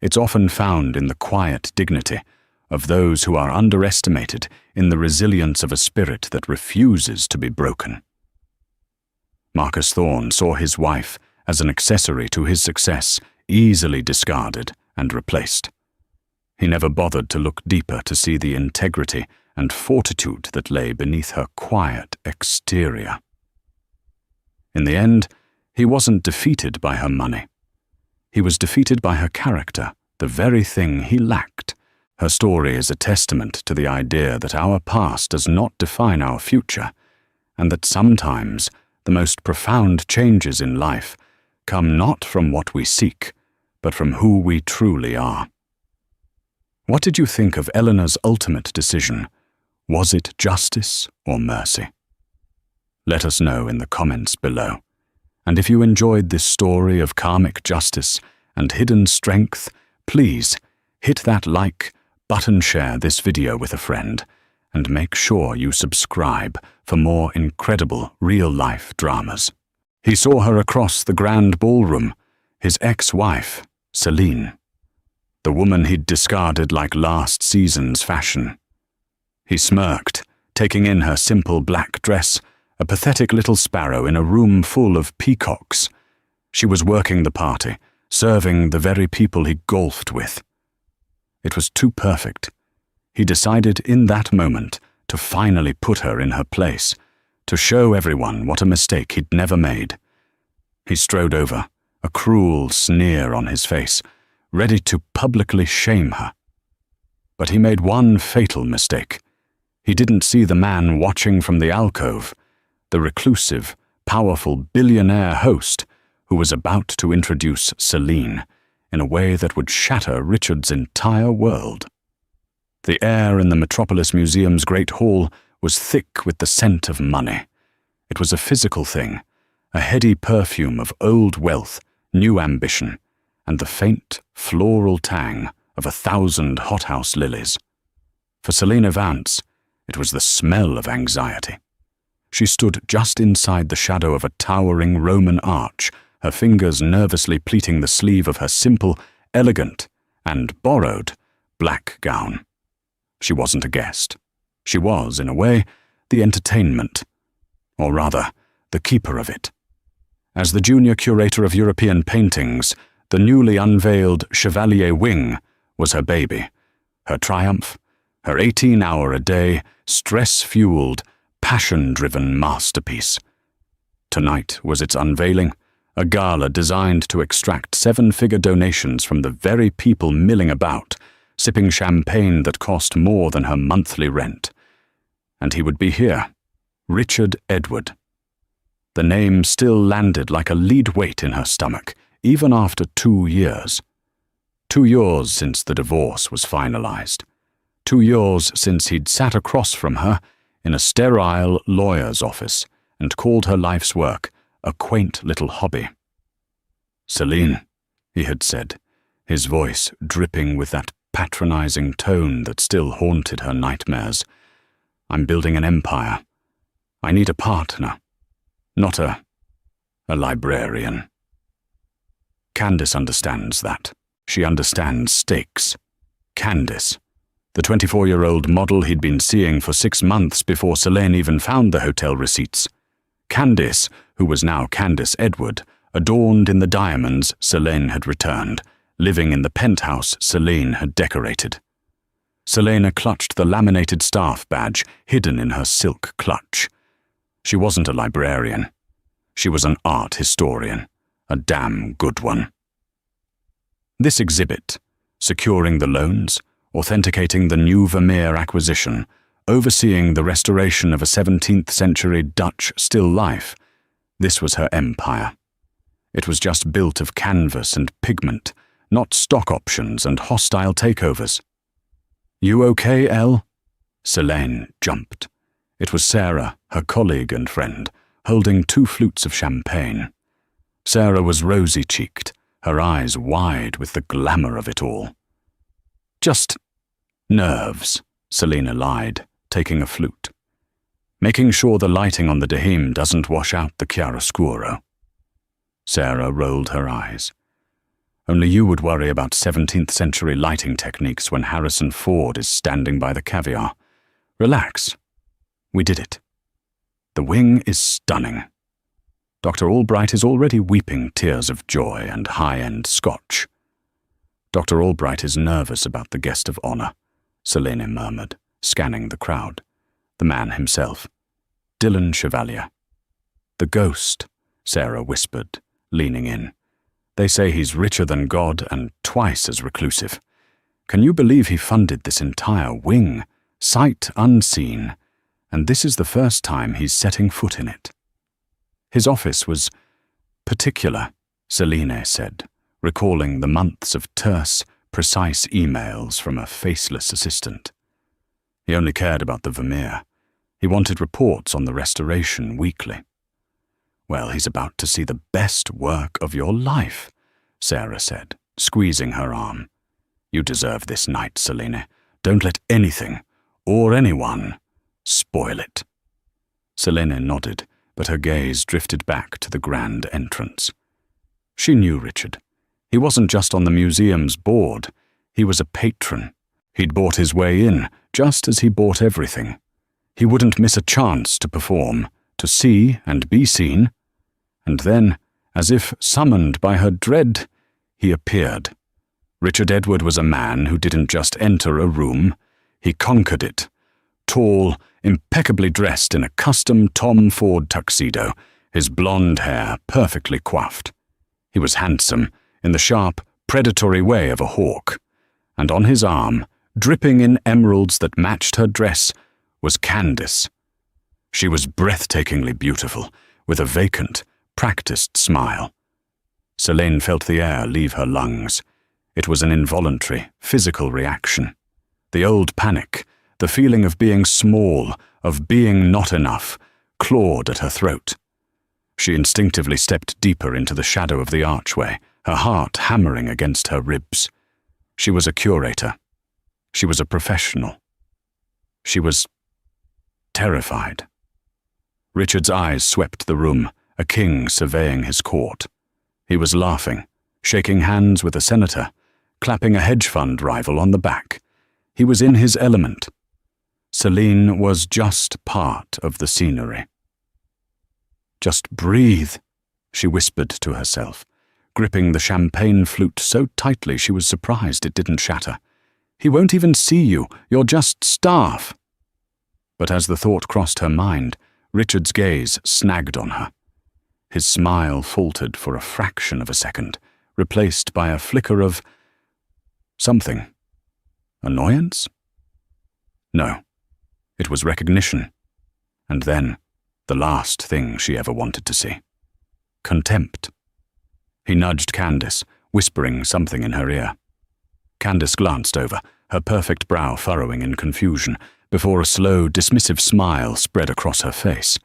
[SPEAKER 1] It's often found in the quiet dignity of those who are underestimated, in the resilience of a spirit that refuses to be broken. Marcus Thorne saw his wife as an accessory to his success, easily discarded and replaced. He never bothered to look deeper to see the integrity and fortitude that lay beneath her quiet exterior. In the end, he wasn't defeated by her money. He was defeated by her character, the very thing he lacked. Her story is a testament to the idea that our past does not define our future, and that sometimes the most profound changes in life come not from what we seek, but from who we truly are. What did you think of Eleanor's ultimate decision? Was it justice or mercy? Let us know in the comments below. And if you enjoyed this story of karmic justice and hidden strength, please hit that like button, share this video with a friend, and make sure you subscribe for more incredible real-life dramas. He saw her across the grand ballroom, his ex-wife, Celine, the woman he'd discarded like last season's fashion. He smirked, taking in her simple black dress, a pathetic little sparrow in a room full of peacocks. She was working the party, serving the very people he golfed with. It was too perfect. He decided in that moment to finally put her in her place, to show everyone what a mistake he'd never made. He strode over, a cruel sneer on his face, ready to publicly shame her. But he made one fatal mistake. He didn't see the man watching from the alcove, the reclusive, powerful billionaire host who was about to introduce Celine in a way that would shatter Richard's entire world. The air in the Metropolis Museum's Great Hall was thick with the scent of money. It was a physical thing, a heady perfume of old wealth, new ambition, and the faint, floral tang of 1,000 hothouse lilies. For Selena Vance, it was the smell of anxiety. She stood just inside the shadow of a towering Roman arch, her fingers nervously pleating the sleeve of her simple, elegant, and borrowed black gown. She wasn't a guest. She was, in a way, the entertainment, or rather, the keeper of it. As the junior curator of European paintings, the newly unveiled Chevalier Wing was her baby, her triumph, her 18-hour-a-day, stress-fueled, passion-driven masterpiece. Tonight was its unveiling, a gala designed to extract 7-figure donations from the very people milling about, sipping champagne that cost more than her monthly rent. And he would be here, Richard Edward. The name still landed like a lead weight in her stomach, even after 2 years. 2 years since the divorce was finalized. 2 years since he'd sat across from her in a sterile lawyer's office and called her life's work a quaint little hobby. "Celine," he had said, his voice dripping with that patronizing tone that still haunted her nightmares. "I'm building an empire. I need a partner, not a librarian." Candace understands that. She understands stakes. Candace, the 24-year-old model he'd been seeing for 6 months before Selene even found the hotel receipts. Candice, who was now Candice Edward, adorned in the diamonds Selene had returned, living in the penthouse Selene had decorated. Selena clutched the laminated staff badge hidden in her silk clutch. She wasn't a librarian. She was an art historian, a damn good one. This exhibit, securing the loans, authenticating the new Vermeer acquisition, overseeing the restoration of a 17th century Dutch still life, this was her empire. It was just built of canvas and pigment, not stock options and hostile takeovers. "You okay, Elle?" Selene jumped. It was Sarah, her colleague and friend, holding 2 flutes of champagne. Sarah was rosy-cheeked, her eyes wide with the glamour of it all. "Just nerves," Selena lied, taking a flute. "Making sure the lighting on the Dahim doesn't wash out the chiaroscuro." Sarah rolled her eyes. "Only you would worry about 17th century lighting techniques when Harrison Ford is standing by the caviar. Relax. We did it. The wing is stunning. Dr. Albright is already weeping tears of joy and high-end scotch." "Dr. Albright is nervous about the guest of honor," Selene murmured, scanning the crowd. "The man himself. Dylan Chevalier." "The ghost," Sarah whispered, leaning in. "They say he's richer than God and twice as reclusive. Can you believe he funded this entire wing, sight unseen, and this is the first time he's setting foot in it?" "His office was particular," Selene said, recalling the months of terse, precise emails from a faceless assistant. "He only cared about the Vermeer. He wanted reports on the restoration weekly." "Well, he's about to see the best work of your life," Sarah said, squeezing her arm. "You deserve this night, Selene. Don't let anything, or anyone, spoil it." Selene nodded, but her gaze drifted back to the grand entrance. She knew Richard. He wasn't just on the museum's board. He was a patron. He'd bought his way in, just as he bought everything. He wouldn't miss a chance to perform, to see and be seen. And then, as if summoned by her dread, he appeared. Richard Edward was a man who didn't just enter a room, he conquered it. Tall, impeccably dressed in a custom Tom Ford tuxedo, his blonde hair perfectly coiffed. He was handsome, in the sharp, predatory way of a hawk. And on his arm, dripping in emeralds that matched her dress, was Candice. She was breathtakingly beautiful, with a vacant, practiced smile. Selene felt the air leave her lungs. It was an involuntary, physical reaction. The old panic, the feeling of being small, of being not enough, clawed at her throat. She instinctively stepped deeper into the shadow of the archway, her heart hammering against her ribs. She was a curator. She was a professional. She was terrified. Richard's eyes swept the room, a king surveying his court. He was laughing, shaking hands with a senator, clapping a hedge fund rival on the back. He was in his element. Selene was just part of the scenery. "Just breathe," she whispered to herself, gripping the champagne flute so tightly she was surprised it didn't shatter. "He won't even see you. You're just staff." But as the thought crossed her mind, Richard's gaze snagged on her. His smile faltered for a fraction of a second, replaced by a flicker of something. Annoyance? No, it was recognition. And then, the last thing she ever wanted to see. Contempt. He nudged Candice, whispering something in her ear. Candice glanced over, her perfect brow furrowing in confusion, before a slow, dismissive smile spread across her face.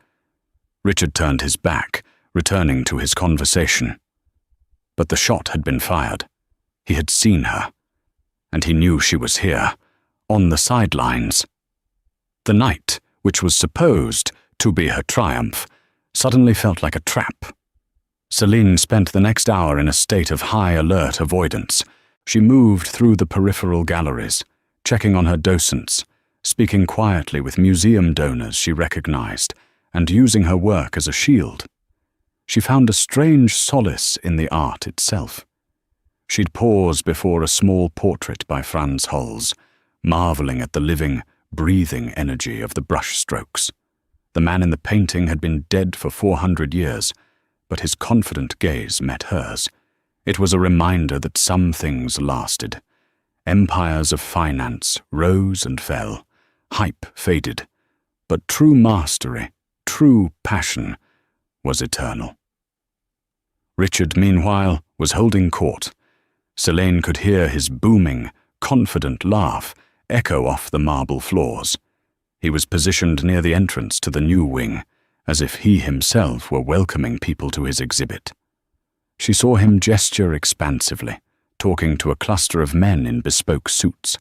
[SPEAKER 1] Richard turned his back, returning to his conversation. But the shot had been fired. He had seen her. And he knew she was here, on the sidelines. The night, which was supposed to be her triumph, suddenly felt like a trap. Selene spent the next hour in a state of high alert avoidance. She moved through the peripheral galleries, checking on her docents, speaking quietly with museum donors she recognized, and using her work as a shield. She found a strange solace in the art itself. She'd pause before a small portrait by Franz Holz, marveling at the living, breathing energy of the brushstrokes. The man in the painting had been dead for 400 years, but his confident gaze met hers. It was a reminder that some things lasted. Empires of finance rose and fell, hype faded, but true mastery, true passion, was eternal. Richard, meanwhile, was holding court. Selene could hear his booming, confident laugh echo off the marble floors. He was positioned near the entrance to the new wing, as if he himself were welcoming people to his exhibit. She saw him gesture expansively, talking to a cluster of men in bespoke suits.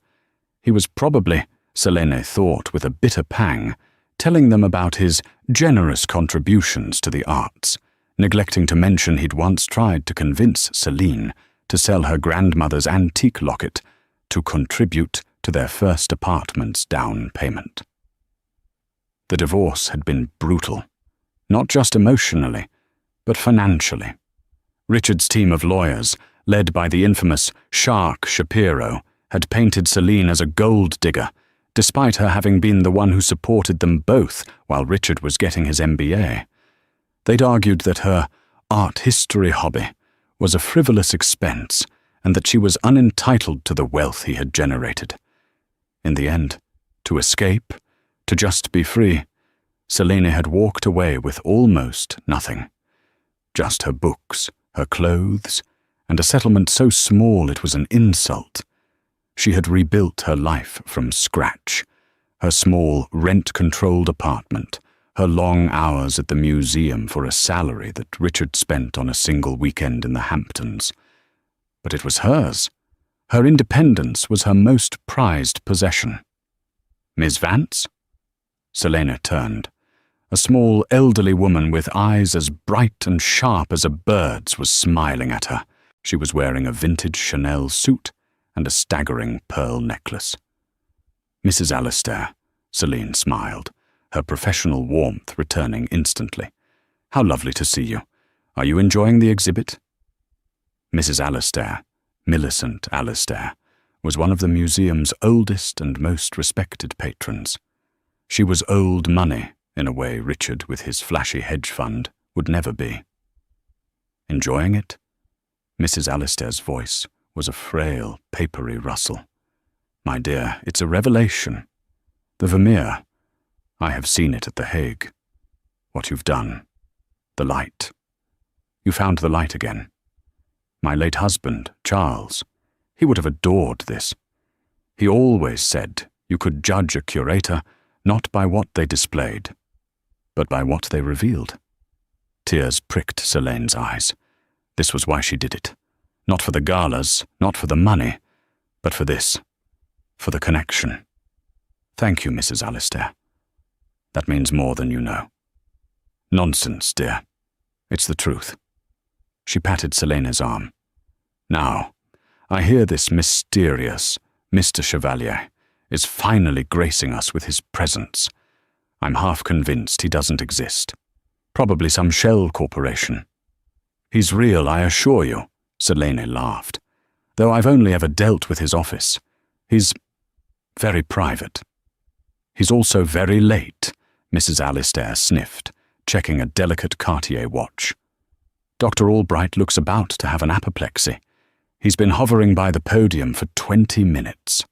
[SPEAKER 1] He was probably, Selene thought with a bitter pang, telling them about his generous contributions to the arts, neglecting to mention he'd once tried to convince Selene to sell her grandmother's antique locket to contribute to their first apartment's down payment. The divorce had been brutal, not just emotionally, but financially. Richard's team of lawyers, led by the infamous Shark Shapiro, had painted Selene as a gold digger, despite her having been the one who supported them both while Richard was getting his MBA. They'd argued that her art history hobby was a frivolous expense and that she was unentitled to the wealth he had generated. In the end, to escape, to just be free, Selene had walked away with almost nothing. Just her books, her clothes, and a settlement so small it was an insult. She had rebuilt her life from scratch. Her small, rent-controlled apartment, her long hours at the museum for a salary that Richard spent on a single weekend in the Hamptons. But it was hers. Her independence was her most prized possession. Miss Vance? Selene turned. A small, elderly woman with eyes as bright and sharp as a bird's was smiling at her. She was wearing a vintage Chanel suit and a staggering pearl necklace. Mrs. Alistair, Selene smiled, her professional warmth returning instantly. How lovely to see you. Are you enjoying the exhibit? Mrs. Alistair, Millicent Alistair, was one of the museum's oldest and most respected patrons. She was old money, in a way Richard, with his flashy hedge fund, would never be. Enjoying it? Mrs. Alistair's voice was a frail, papery rustle. My dear, it's a revelation. The Vermeer. I have seen it at The Hague. What you've done. The light. You found the light again. My late husband, Charles, he would have adored this. He always said you could judge a curator not by what they displayed, but by what they revealed. Tears pricked Selene's eyes. This was why she did it. Not for the galas, not for the money, but for this, for the connection. Thank you, Mrs. Alistair. That means more than you know. Nonsense, dear. It's the truth. She patted Selene's arm. Now, I hear this mysterious Mr. Chevalier is finally gracing us with his presence. I'm half convinced he doesn't exist. Probably some shell corporation. He's real, I assure you, Selene laughed. Though I've only ever dealt with his office. He's very private. He's also very late, Mrs. Alistair sniffed, checking a delicate Cartier watch. Dr. Albright looks about to have an apoplexy. He's been hovering by the podium for 20 minutes.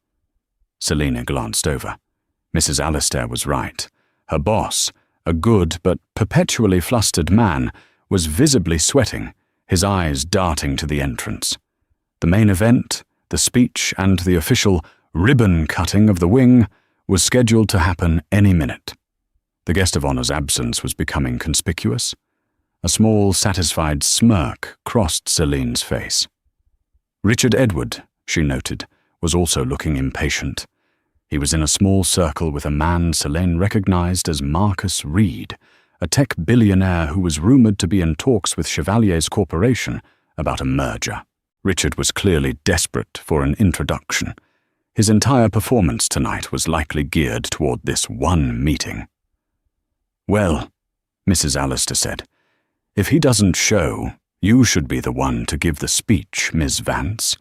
[SPEAKER 1] Selene glanced over. Mrs. Alistair was right. Her boss, a good but perpetually flustered man, was visibly sweating, his eyes darting to the entrance. The main event, the speech and the official ribbon-cutting of the wing, was scheduled to happen any minute. The guest of honor's absence was becoming conspicuous. A small, satisfied smirk crossed Selene's face. Richard Edward, she noted, was also looking impatient. He was in a small circle with a man Selene recognized as Marcus Reed, a tech billionaire who was rumored to be in talks with Chevalier's corporation about a merger. Richard was clearly desperate for an introduction. His entire performance tonight was likely geared toward this one meeting. Well, Mrs. Allister said. "If he doesn't show, you should be the one to give the speech, Miss Vance.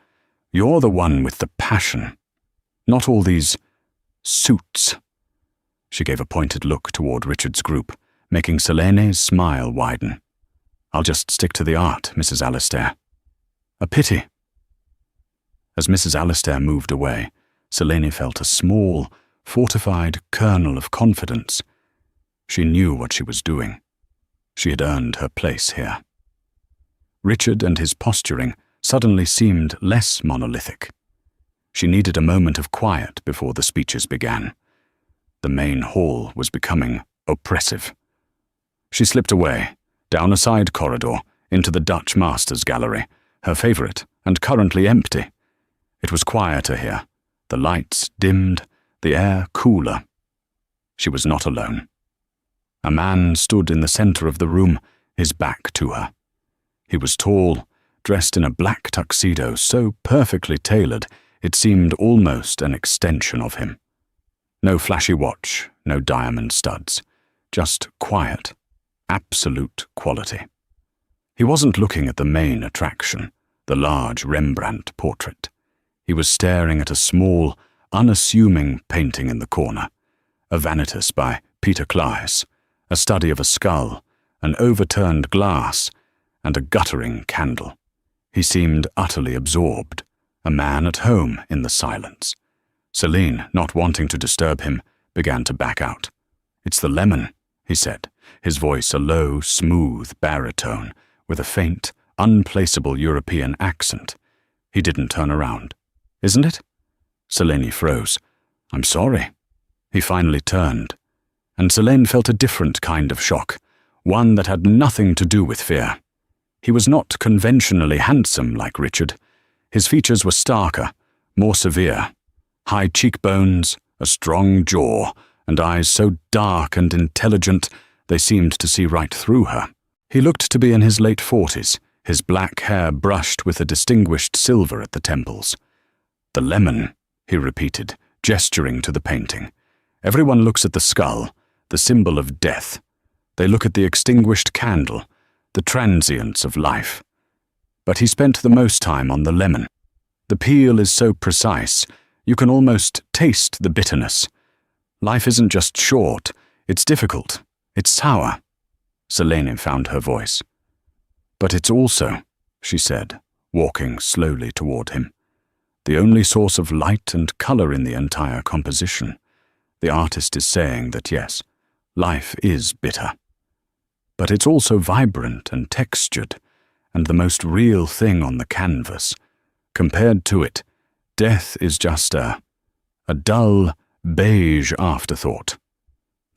[SPEAKER 1] You're the one with the passion. Not all these suits." She gave a pointed look toward Richard's group, making Selene's smile widen. "I'll just stick to the art, Mrs. Allister." "A pity." As Mrs. Allister moved away, Selene felt a small, fortified kernel of confidence. She knew what she was doing. She had earned her place here. Richard and his posturing suddenly seemed less monolithic. She needed a moment of quiet before the speeches began. The main hall was becoming oppressive. She slipped away, down a side corridor, into the Dutch Masters Gallery, her favorite and currently empty. It was quieter here, the lights dimmed, the air cooler. She was not alone. A man stood in the center of the room, his back to her. He was tall, dressed in a black tuxedo so perfectly tailored it seemed almost an extension of him. No flashy watch, no diamond studs, just quiet, absolute quality. He wasn't looking at the main attraction, the large Rembrandt portrait. He was staring at a small, unassuming painting in the corner, a Vanitas by Peter Claes, a study of a skull, an overturned glass, and a guttering candle. He seemed utterly absorbed, a man at home in the silence. Selene, not wanting to disturb him, began to back out. "It's the lemon," he said, his voice a low, smooth baritone with a faint, unplaceable European accent. He didn't turn around. "Isn't it?" Selene froze. "I'm sorry." He finally turned, and Selene felt a different kind of shock, one that had nothing to do with fear. He was not conventionally handsome like Richard. His features were starker, more severe. High cheekbones, a strong jaw, and eyes so dark and intelligent they seemed to see right through her. He looked to be in his late 40s, his black hair brushed with a distinguished silver at the temples. "The lemon," he repeated, gesturing to the painting. "Everyone looks at the skull, the symbol of death. They look at the extinguished candle, the transience of life. But he spent the most time on the lemon. The peel is so precise, you can almost taste the bitterness. Life isn't just short, it's difficult, it's sour." Selene found her voice. "But it's also," she said, walking slowly toward him, "the only source of light and color in the entire composition. The artist is saying that yes, life is bitter. But it's also vibrant and textured, and the most real thing on the canvas. Compared to it, death is just a dull, beige afterthought."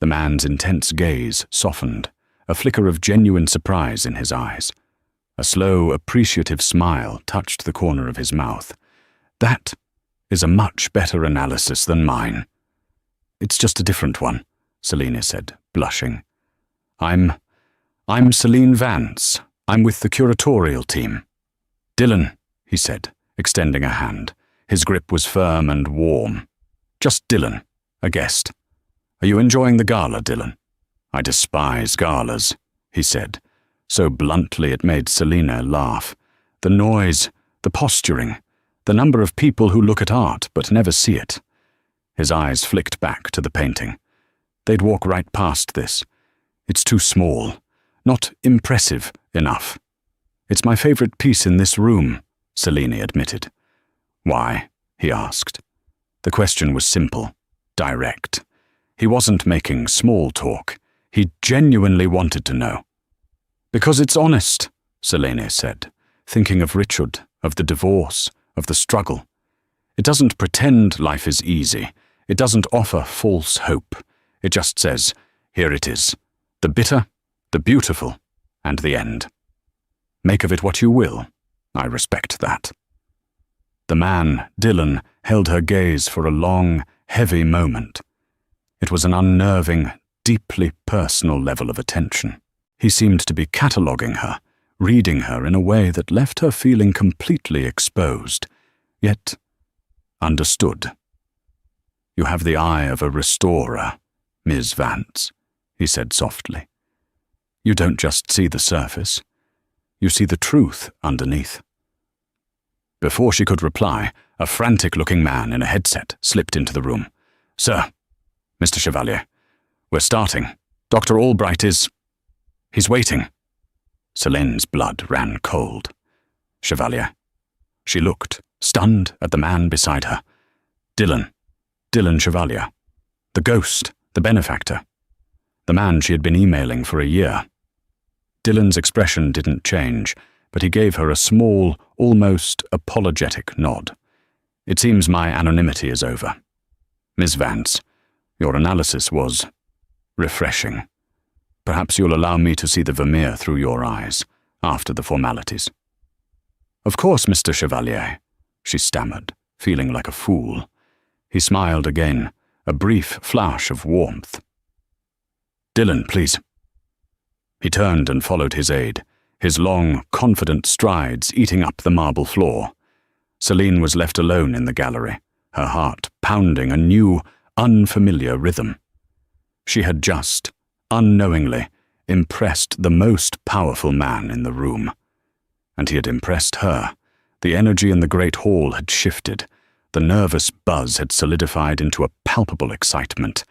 [SPEAKER 1] The man's intense gaze softened, a flicker of genuine surprise in his eyes. A slow, appreciative smile touched the corner of his mouth. "That is a much better analysis than mine." "It's just a different one," Selene said, blushing. I'm Selene Vance. I'm with the curatorial team." "Dylan," he said, extending a hand. His grip was firm and warm. "Just Dylan, a guest. Are you enjoying the gala, Dylan?" "I despise galas," he said, so bluntly it made Selene laugh. "The noise, the posturing, the number of people who look at art but never see it." His eyes flicked back to the painting. "They'd walk right past this. It's too small, not impressive enough." "It's my favorite piece in this room," Selene admitted. "Why?" he asked. The question was simple, direct. He wasn't making small talk. He genuinely wanted to know. "Because it's honest," Selene said, thinking of Richard, of the divorce, of the struggle. "It doesn't pretend life is easy. It doesn't offer false hope. It just says, here it is, the bitter, the beautiful, and the end. Make of it what you will. I respect that." The man, Dylan, held her gaze for a long, heavy moment. It was an unnerving, deeply personal level of attention. He seemed to be cataloguing her, reading her in a way that left her feeling completely exposed, yet understood. "You have the eye of a restorer, Miss Vance," he said softly. You don't just see the surface. You see the truth underneath. Before she could reply, a frantic-looking man in a headset slipped into the room. "Sir, Mr. Chevalier, we're starting. Dr. Albright is... he's waiting." Celine's blood ran cold. "Chevalier." She looked, stunned, at the man beside her. Dylan Chevalier. The ghost, the benefactor. The man she had been emailing for a year. Dylan's expression didn't change, but he gave her a small, almost apologetic nod. "It seems my anonymity is over. Miss Vance, your analysis was refreshing. Perhaps you'll allow me to see the Vermeer through your eyes, after the formalities." "Of course, Mr. Chevalier," she stammered, feeling like a fool. He smiled again, a brief flash of warmth. "Dylan, please." He turned and followed his aide, his long, confident strides eating up the marble floor. Celine was left alone in the gallery, her heart pounding a new, unfamiliar rhythm. She had just, unknowingly, impressed the most powerful man in the room. And he had impressed her. The energy in the great hall had shifted. The nervous buzz had solidified into a palpable excitement.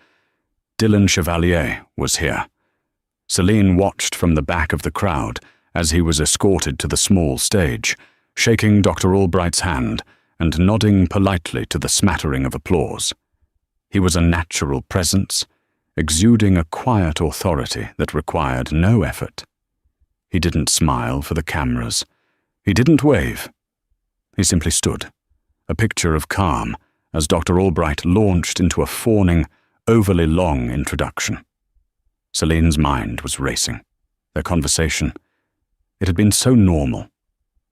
[SPEAKER 1] Dylan Chevalier was here. Celine watched from the back of the crowd as he was escorted to the small stage, shaking Dr. Albright's hand and nodding politely to the smattering of applause. He was a natural presence, exuding a quiet authority that required no effort. He didn't smile for the cameras. He didn't wave. He simply stood, a picture of calm, as Dr. Albright launched into a fawning, overly long introduction. Celine's mind was racing. Their conversation, it had been so normal,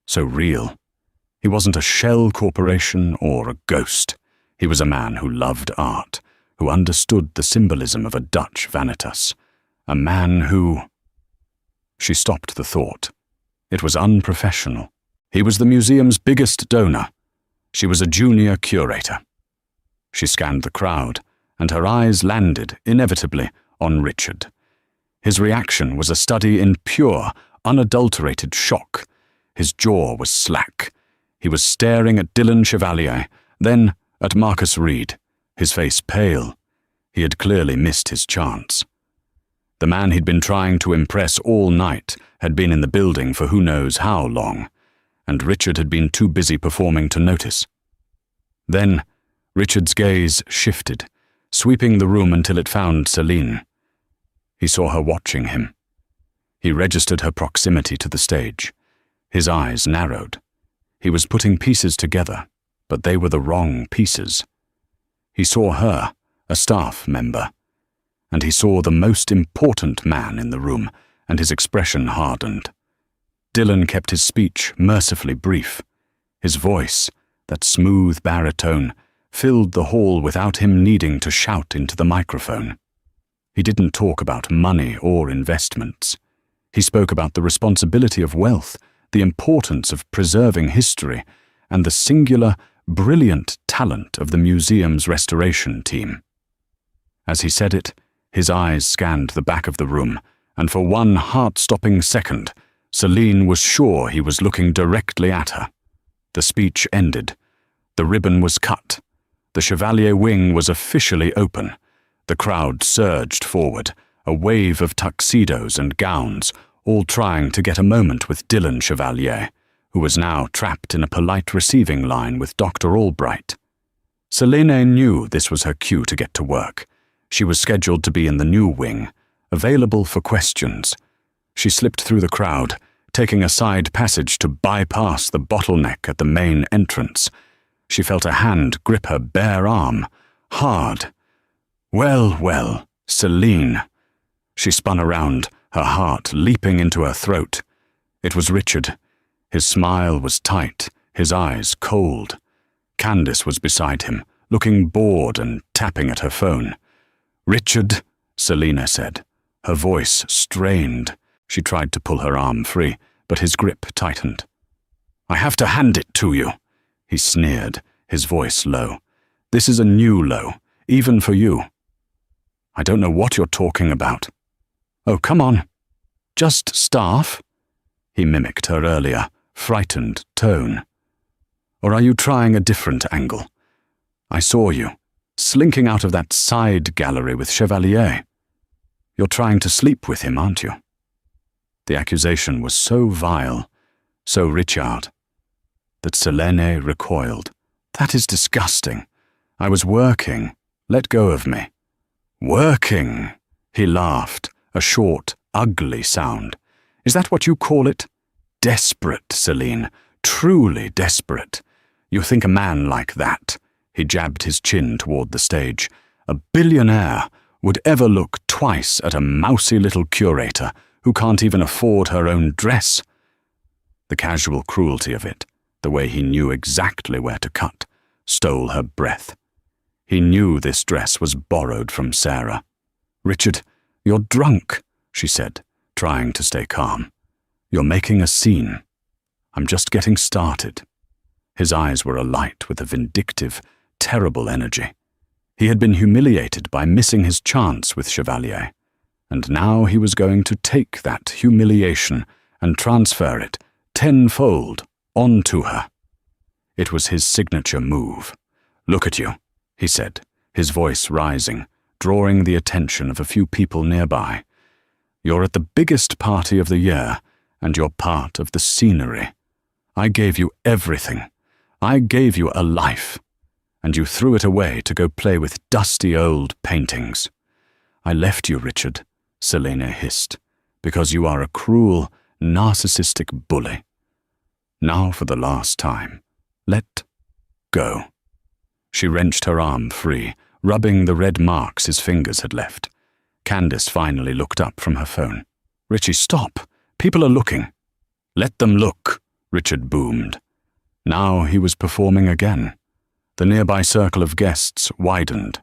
[SPEAKER 1] so real. He wasn't a shell corporation or a ghost. He was a man who loved art, who understood the symbolism of a Dutch vanitas, a man who... She stopped the thought. It was unprofessional. He was the museum's biggest donor. She was a junior curator. She scanned the crowd, and her eyes landed, inevitably, on Richard. His reaction was a study in pure, unadulterated shock. His jaw was slack. He was staring at Dylan Chevalier, then at Marcus Reed, his face pale. He had clearly missed his chance. The man he'd been trying to impress all night had been in the building for who knows how long, and Richard had been too busy performing to notice. Then, Richard's gaze shifted, sweeping the room until it found Celine. He saw her watching him. He registered her proximity to the stage. His eyes narrowed. He was putting pieces together, but they were the wrong pieces. He saw her, a staff member, and he saw the most important man in the room, and his expression hardened. Dylan kept his speech mercifully brief. His voice, that smooth baritone, filled the hall without him needing to shout into the microphone. He didn't talk about money or investments. He spoke about the responsibility of wealth, the importance of preserving history, and the singular, brilliant talent of the museum's restoration team. As he said it, his eyes scanned the back of the room, and for one heart-stopping second, Celine was sure he was looking directly at her. The speech ended. The ribbon was cut. The Chevalier wing was officially open. The crowd surged forward, a wave of tuxedos and gowns, all trying to get a moment with Dylan Chevalier, who was now trapped in a polite receiving line with Dr. Albright. Celine knew this was her cue to get to work. She was scheduled to be in the new wing, available for questions. She slipped through the crowd, taking a side passage to bypass the bottleneck at the main entrance. She felt a hand grip her bare arm, hard. Well, well, Celine. She spun around, her heart leaping into her throat. It was Richard. His smile was tight, his eyes cold. Candace was beside him, looking bored and tapping at her phone. "Richard," Selina said, her voice strained. She tried to pull her arm free, but his grip tightened. "I have to hand it to you," he sneered, his voice low. "This is a new low, even for you." "I don't know what you're talking about." "Oh, come on." Just staff?" He mimicked her earlier, frightened tone. "Or are you trying a different angle? I saw you, slinking out of that side gallery with Chevalier. You're trying to sleep with him, aren't you?" The accusation was so vile, so Richard, that Selene recoiled. "That is disgusting. I was working. Let go of me." "Working?" He laughed, a short, ugly sound. "Is that what you call it? Desperate, Celine. Truly desperate. You think a man like that," he jabbed his chin toward the stage, "a billionaire, would ever look twice at a mousy little curator who can't even afford her own dress?" The casual cruelty of it, the way he knew exactly where to cut, stole her breath. He knew this dress was borrowed from Sarah. "Richard, you're drunk," she said, trying to stay calm. "You're making a scene. I'm just getting started." His eyes were alight with a vindictive, terrible energy. He had been humiliated by missing his chance with Chevalier, and now he was going to take that humiliation and transfer it tenfold onto her. It was his signature move. "Look at you," he said, his voice rising, drawing the attention of a few people nearby. "You're at the biggest party of the year, and you're part of the scenery. I gave you everything. I gave you a life, and you threw it away to go play with dusty old paintings. I left you, Richard," Selene hissed, "because you are a cruel, narcissistic bully. Now for the last time, let go." She wrenched her arm free, rubbing the red marks his fingers had left. Candace finally looked up from her phone. "Richie, stop! People are looking." "Let them look," Richard boomed. Now he was performing again. The nearby circle of guests widened.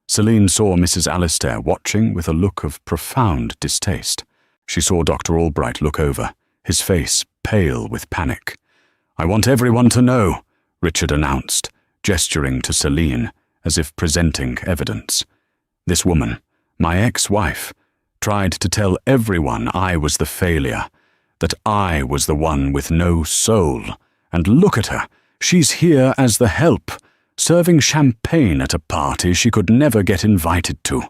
[SPEAKER 1] Celine saw Mrs. Alistair watching with a look of profound distaste. She saw Dr. Albright look over, his face pale with panic. "I want everyone to know," Richard announced, gesturing to Celine as if presenting evidence. "This woman, my ex-wife, tried to tell everyone I was the failure, that I was the one with no soul. And look at her, she's here as the help, serving champagne at a party she could never get invited to.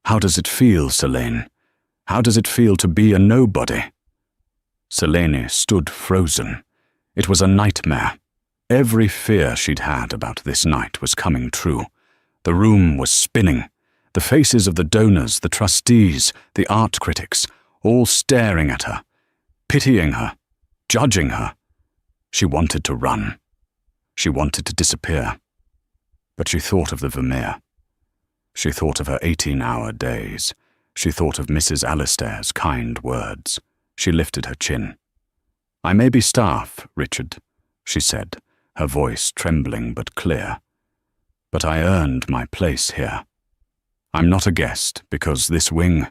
[SPEAKER 1] How does it feel, Selene? How does it feel to be a nobody?" Selene stood frozen. It was a nightmare. Every fear she'd had about this night was coming true. The room was spinning. The faces of the donors, the trustees, the art critics, all staring at her, pitying her, judging her. She wanted to run. She wanted to disappear. But she thought of the Vermeer. She thought of her 18-hour days. She thought of Mrs. Alistair's kind words. She lifted her chin. "I may be staff, Richard," she said, her voice trembling but clear. "But I earned my place here. I'm not a guest, because this wing,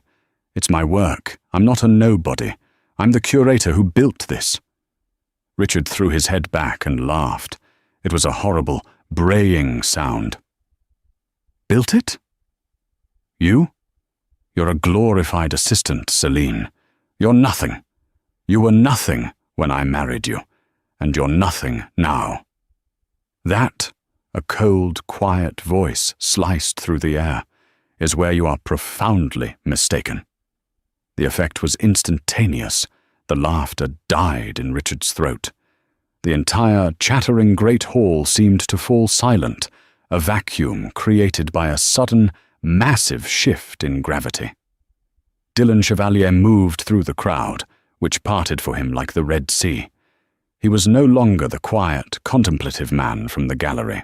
[SPEAKER 1] it's my work. I'm not a nobody. I'm the curator who built this." Richard threw his head back and laughed. It was a horrible, braying sound. "Built it? You? You're a glorified assistant, Celine. You're nothing. You were nothing when I married you, and you're nothing now." That, a cold, quiet voice sliced through the air, is where you are profoundly mistaken. The effect was instantaneous. The laughter died in Richard's throat. The entire chattering great hall seemed to fall silent, a vacuum created by a sudden, massive shift in gravity. Dylan Chevalier moved through the crowd, which parted for him like the Red Sea. He was no longer the quiet, contemplative man from the gallery.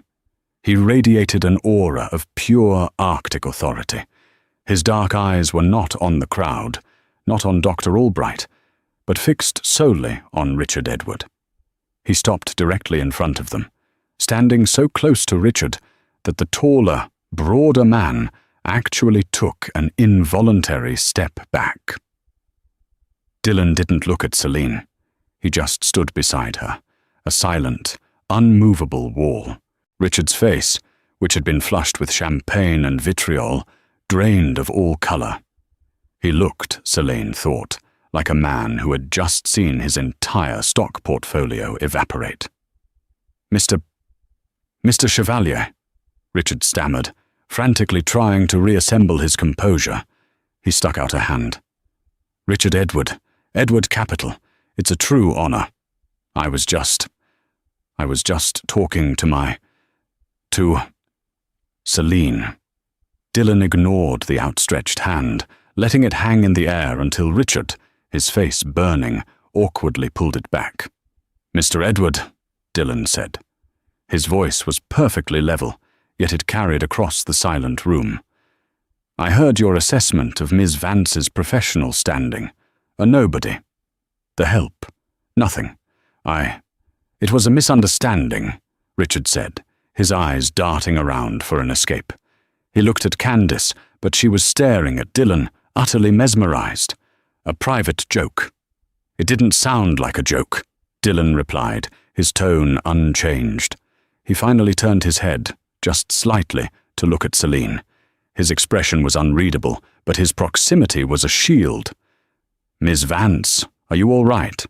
[SPEAKER 1] He radiated an aura of pure Arctic authority. His dark eyes were not on the crowd, not on Dr. Albright, but fixed solely on Richard Edward. He stopped directly in front of them, standing so close to Richard that the taller, broader man actually took an involuntary step back. Dylan didn't look at Celine. He just stood beside her, a silent, unmovable wall. Richard's face, which had been flushed with champagne and vitriol, drained of all color. He looked, Celine thought, like a man who had just seen his entire stock portfolio evaporate. Mr. Chevalier, Richard stammered, frantically trying to reassemble his composure. He stuck out a hand. Richard Edward Capital, it's a true honor. I was just talking to Celine. Dylan ignored the outstretched hand, letting it hang in the air until Richard, his face burning, awkwardly pulled it back. Mr. Edward, Dylan said. His voice was perfectly level, yet it carried across the silent room. I heard your assessment of Ms. Vance's professional standing. A nobody. The help. Nothing. It was a misunderstanding, Richard said, his eyes darting around for an escape. He looked at Candace, but she was staring at Dylan, utterly mesmerized. A private joke. It didn't sound like a joke, Dylan replied, his tone unchanged. He finally turned his head, just slightly, to look at Celine. His expression was unreadable, but his proximity was a shield. Ms. Vance, are you all right?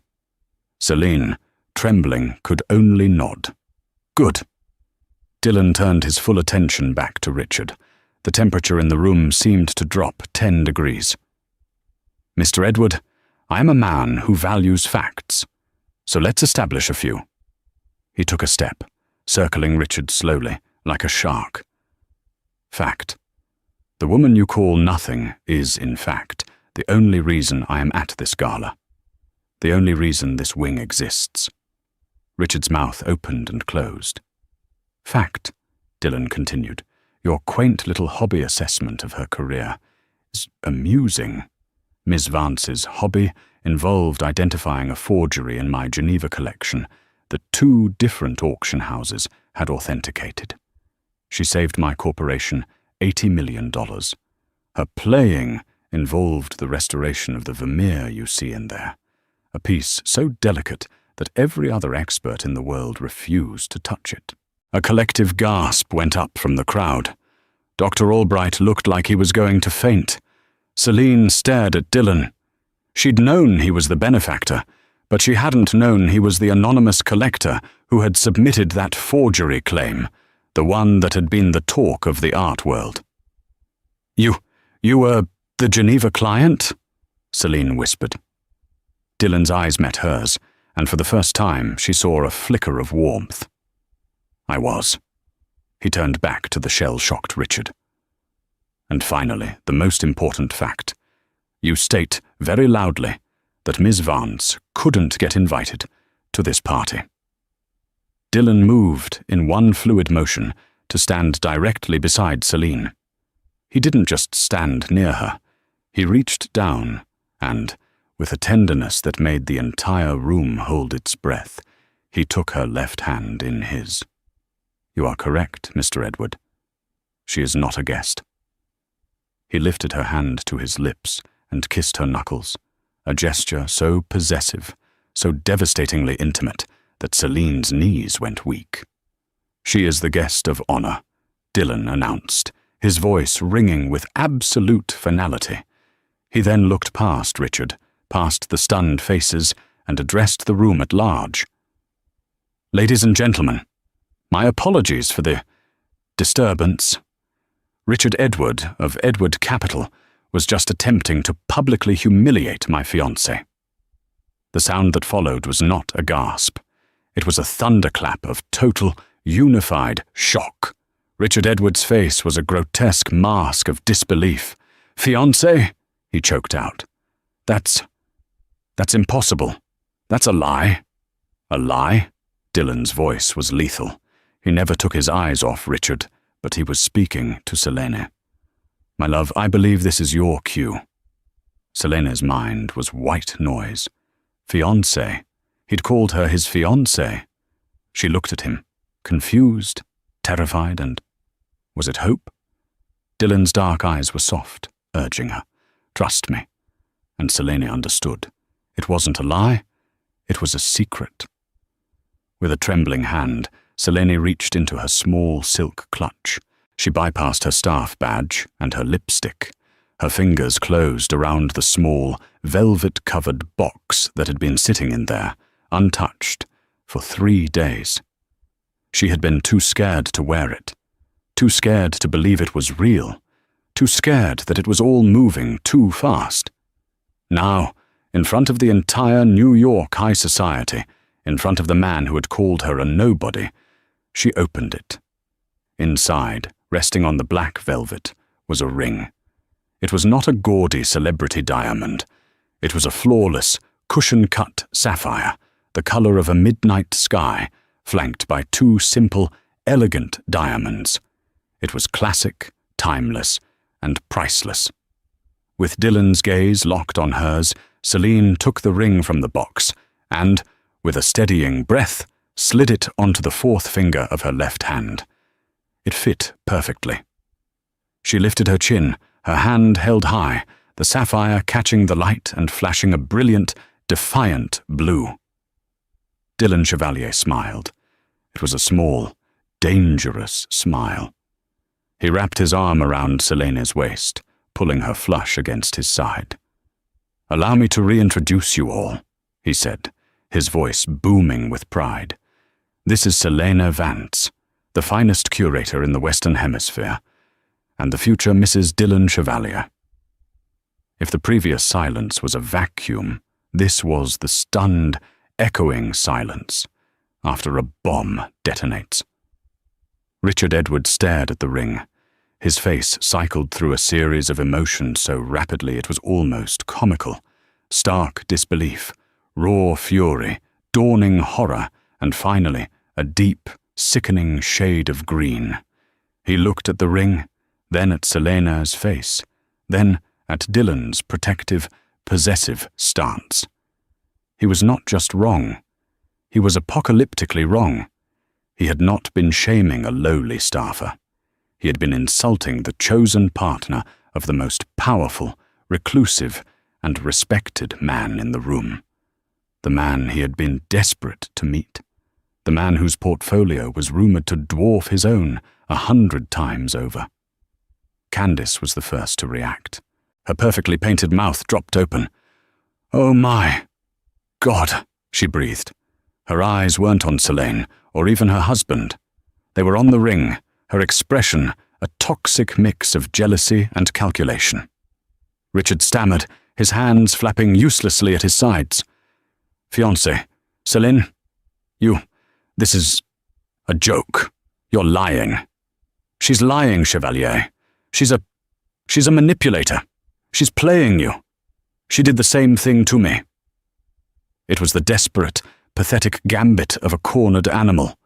[SPEAKER 1] Celine, trembling, could only nod. Good. Dylan turned his full attention back to Richard. The temperature in the room seemed to drop 10 degrees. Mr. Edward, I am a man who values facts, so let's establish a few. He took a step, circling Richard slowly, like a shark. Fact. The woman you call Nothing is, in fact, the only reason I am at this gala. The only reason this wing exists. Richard's mouth opened and closed. Fact, Dylan continued, your quaint little hobby assessment of her career is amusing. Ms. Vance's hobby involved identifying a forgery in my Geneva collection that 2 different auction houses had authenticated. She saved my corporation $80 million. Her playing involved the restoration of the Vermeer you see in there, a piece so delicate that every other expert in the world refused to touch it. A collective gasp went up from the crowd. Dr. Albright looked like he was going to faint. Celine stared at Dylan. She'd known he was the benefactor, but she hadn't known he was the anonymous collector who had submitted that forgery claim, the one that had been the talk of the art world. You were the Geneva client? Celine whispered. Dylan's eyes met hers, and for the first time she saw a flicker of warmth. I was. He turned back to the shell-shocked Richard. And finally, the most important fact. You state very loudly that Ms. Vance couldn't get invited to this party. Dylan moved in one fluid motion to stand directly beside Celine. He didn't just stand near her. He reached down and, with a tenderness that made the entire room hold its breath, he took her left hand in his. You are correct, Mr. Edward. She is not a guest. He lifted her hand to his lips and kissed her knuckles, a gesture so possessive, so devastatingly intimate, that Celine's knees went weak. She is the guest of honor, Dylan announced, his voice ringing with absolute finality. He then looked past Richard, past the stunned faces, and addressed the room at large. Ladies and gentlemen, my apologies for the disturbance. Richard Edward of Edward Capital was just attempting to publicly humiliate my fiancée. The sound that followed was not a gasp. It was a thunderclap of total, unified shock. Richard Edward's face was a grotesque mask of disbelief. Fiancé? He choked out. That's impossible. That's a lie. A lie? Dylan's voice was lethal. He never took his eyes off Richard, but he was speaking to Selene. My love, I believe this is your cue. Selene's mind was white noise. Fiancé. He'd called her his fiancé. She looked at him, confused, terrified, and was it hope? Dylan's dark eyes were soft, urging her. Trust me. And Selene understood. It wasn't a lie. It was a secret. With a trembling hand, Selene reached into her small silk clutch. She bypassed her staff badge and her lipstick. Her fingers closed around the small, velvet-covered box that had been sitting in there, untouched, for 3 days. She had been too scared to wear it, too scared to believe it was real, too scared that it was all moving too fast. Now, in front of the entire New York high society, in front of the man who had called her a nobody, she opened it. Inside, resting on the black velvet, was a ring. It was not a gaudy celebrity diamond. It was a flawless, cushion-cut sapphire, the color of a midnight sky, flanked by 2 simple, elegant diamonds. It was classic, timeless, and priceless. With Dylan's gaze locked on hers, Celine took the ring from the box and, with a steadying breath, slid it onto the 4th finger of her left hand. It fit perfectly. She lifted her chin, her hand held high, the sapphire catching the light and flashing a brilliant, defiant blue. Dylan Chevalier smiled. It was a small, dangerous smile. He wrapped his arm around Selene's waist, pulling her flush against his side. "Allow me to reintroduce you all," he said, his voice booming with pride. "This is Selene Vance, the finest curator in the Western Hemisphere, and the future Mrs. Dylan Chevalier." If the previous silence was a vacuum, this was the stunned, echoing silence after a bomb detonates. Richard Edwards stared at the ring. His face cycled through a series of emotions so rapidly it was almost comical. Stark disbelief, raw fury, dawning horror, and finally, a deep, sickening shade of green. He looked at the ring, then at Selena's face, then at Dylan's protective, possessive stance. He was not just wrong. He was apocalyptically wrong. He had not been shaming a lowly staffer. He had been insulting the chosen partner of the most powerful, reclusive, and respected man in the room. The man he had been desperate to meet. The man whose portfolio was rumored to dwarf his own 100 times over. Candace was the first to react. Her perfectly painted mouth dropped open. "Oh my God," she breathed. Her eyes weren't on Selene, or even her husband. They were on the ring, her expression a toxic mix of jealousy and calculation. Richard stammered, his hands flapping uselessly at his sides. "Fiancé, Selene, this is a joke. You're lying." "She's lying, Chevalier. She's a manipulator. She's playing you. She did the same thing to me." It was the desperate, pathetic gambit of a cornered animal.